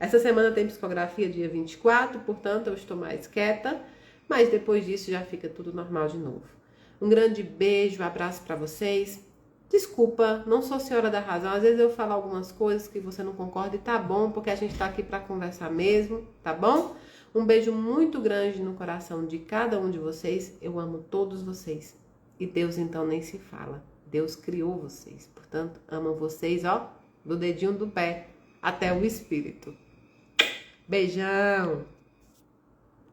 Essa semana tem psicografia dia 24, portanto eu estou mais quieta. Mas depois disso já fica tudo normal de novo. Um grande beijo, abraço para vocês. Desculpa, não sou senhora da razão. Às vezes eu falo algumas coisas que você não concorda e tá bom, porque a gente tá aqui para conversar mesmo, tá bom? Um beijo muito grande no coração de cada um de vocês. Eu amo todos vocês. E Deus então nem se fala. Deus criou vocês. Portanto, amo vocês, ó, do dedinho do pé até o espírito. Beijão!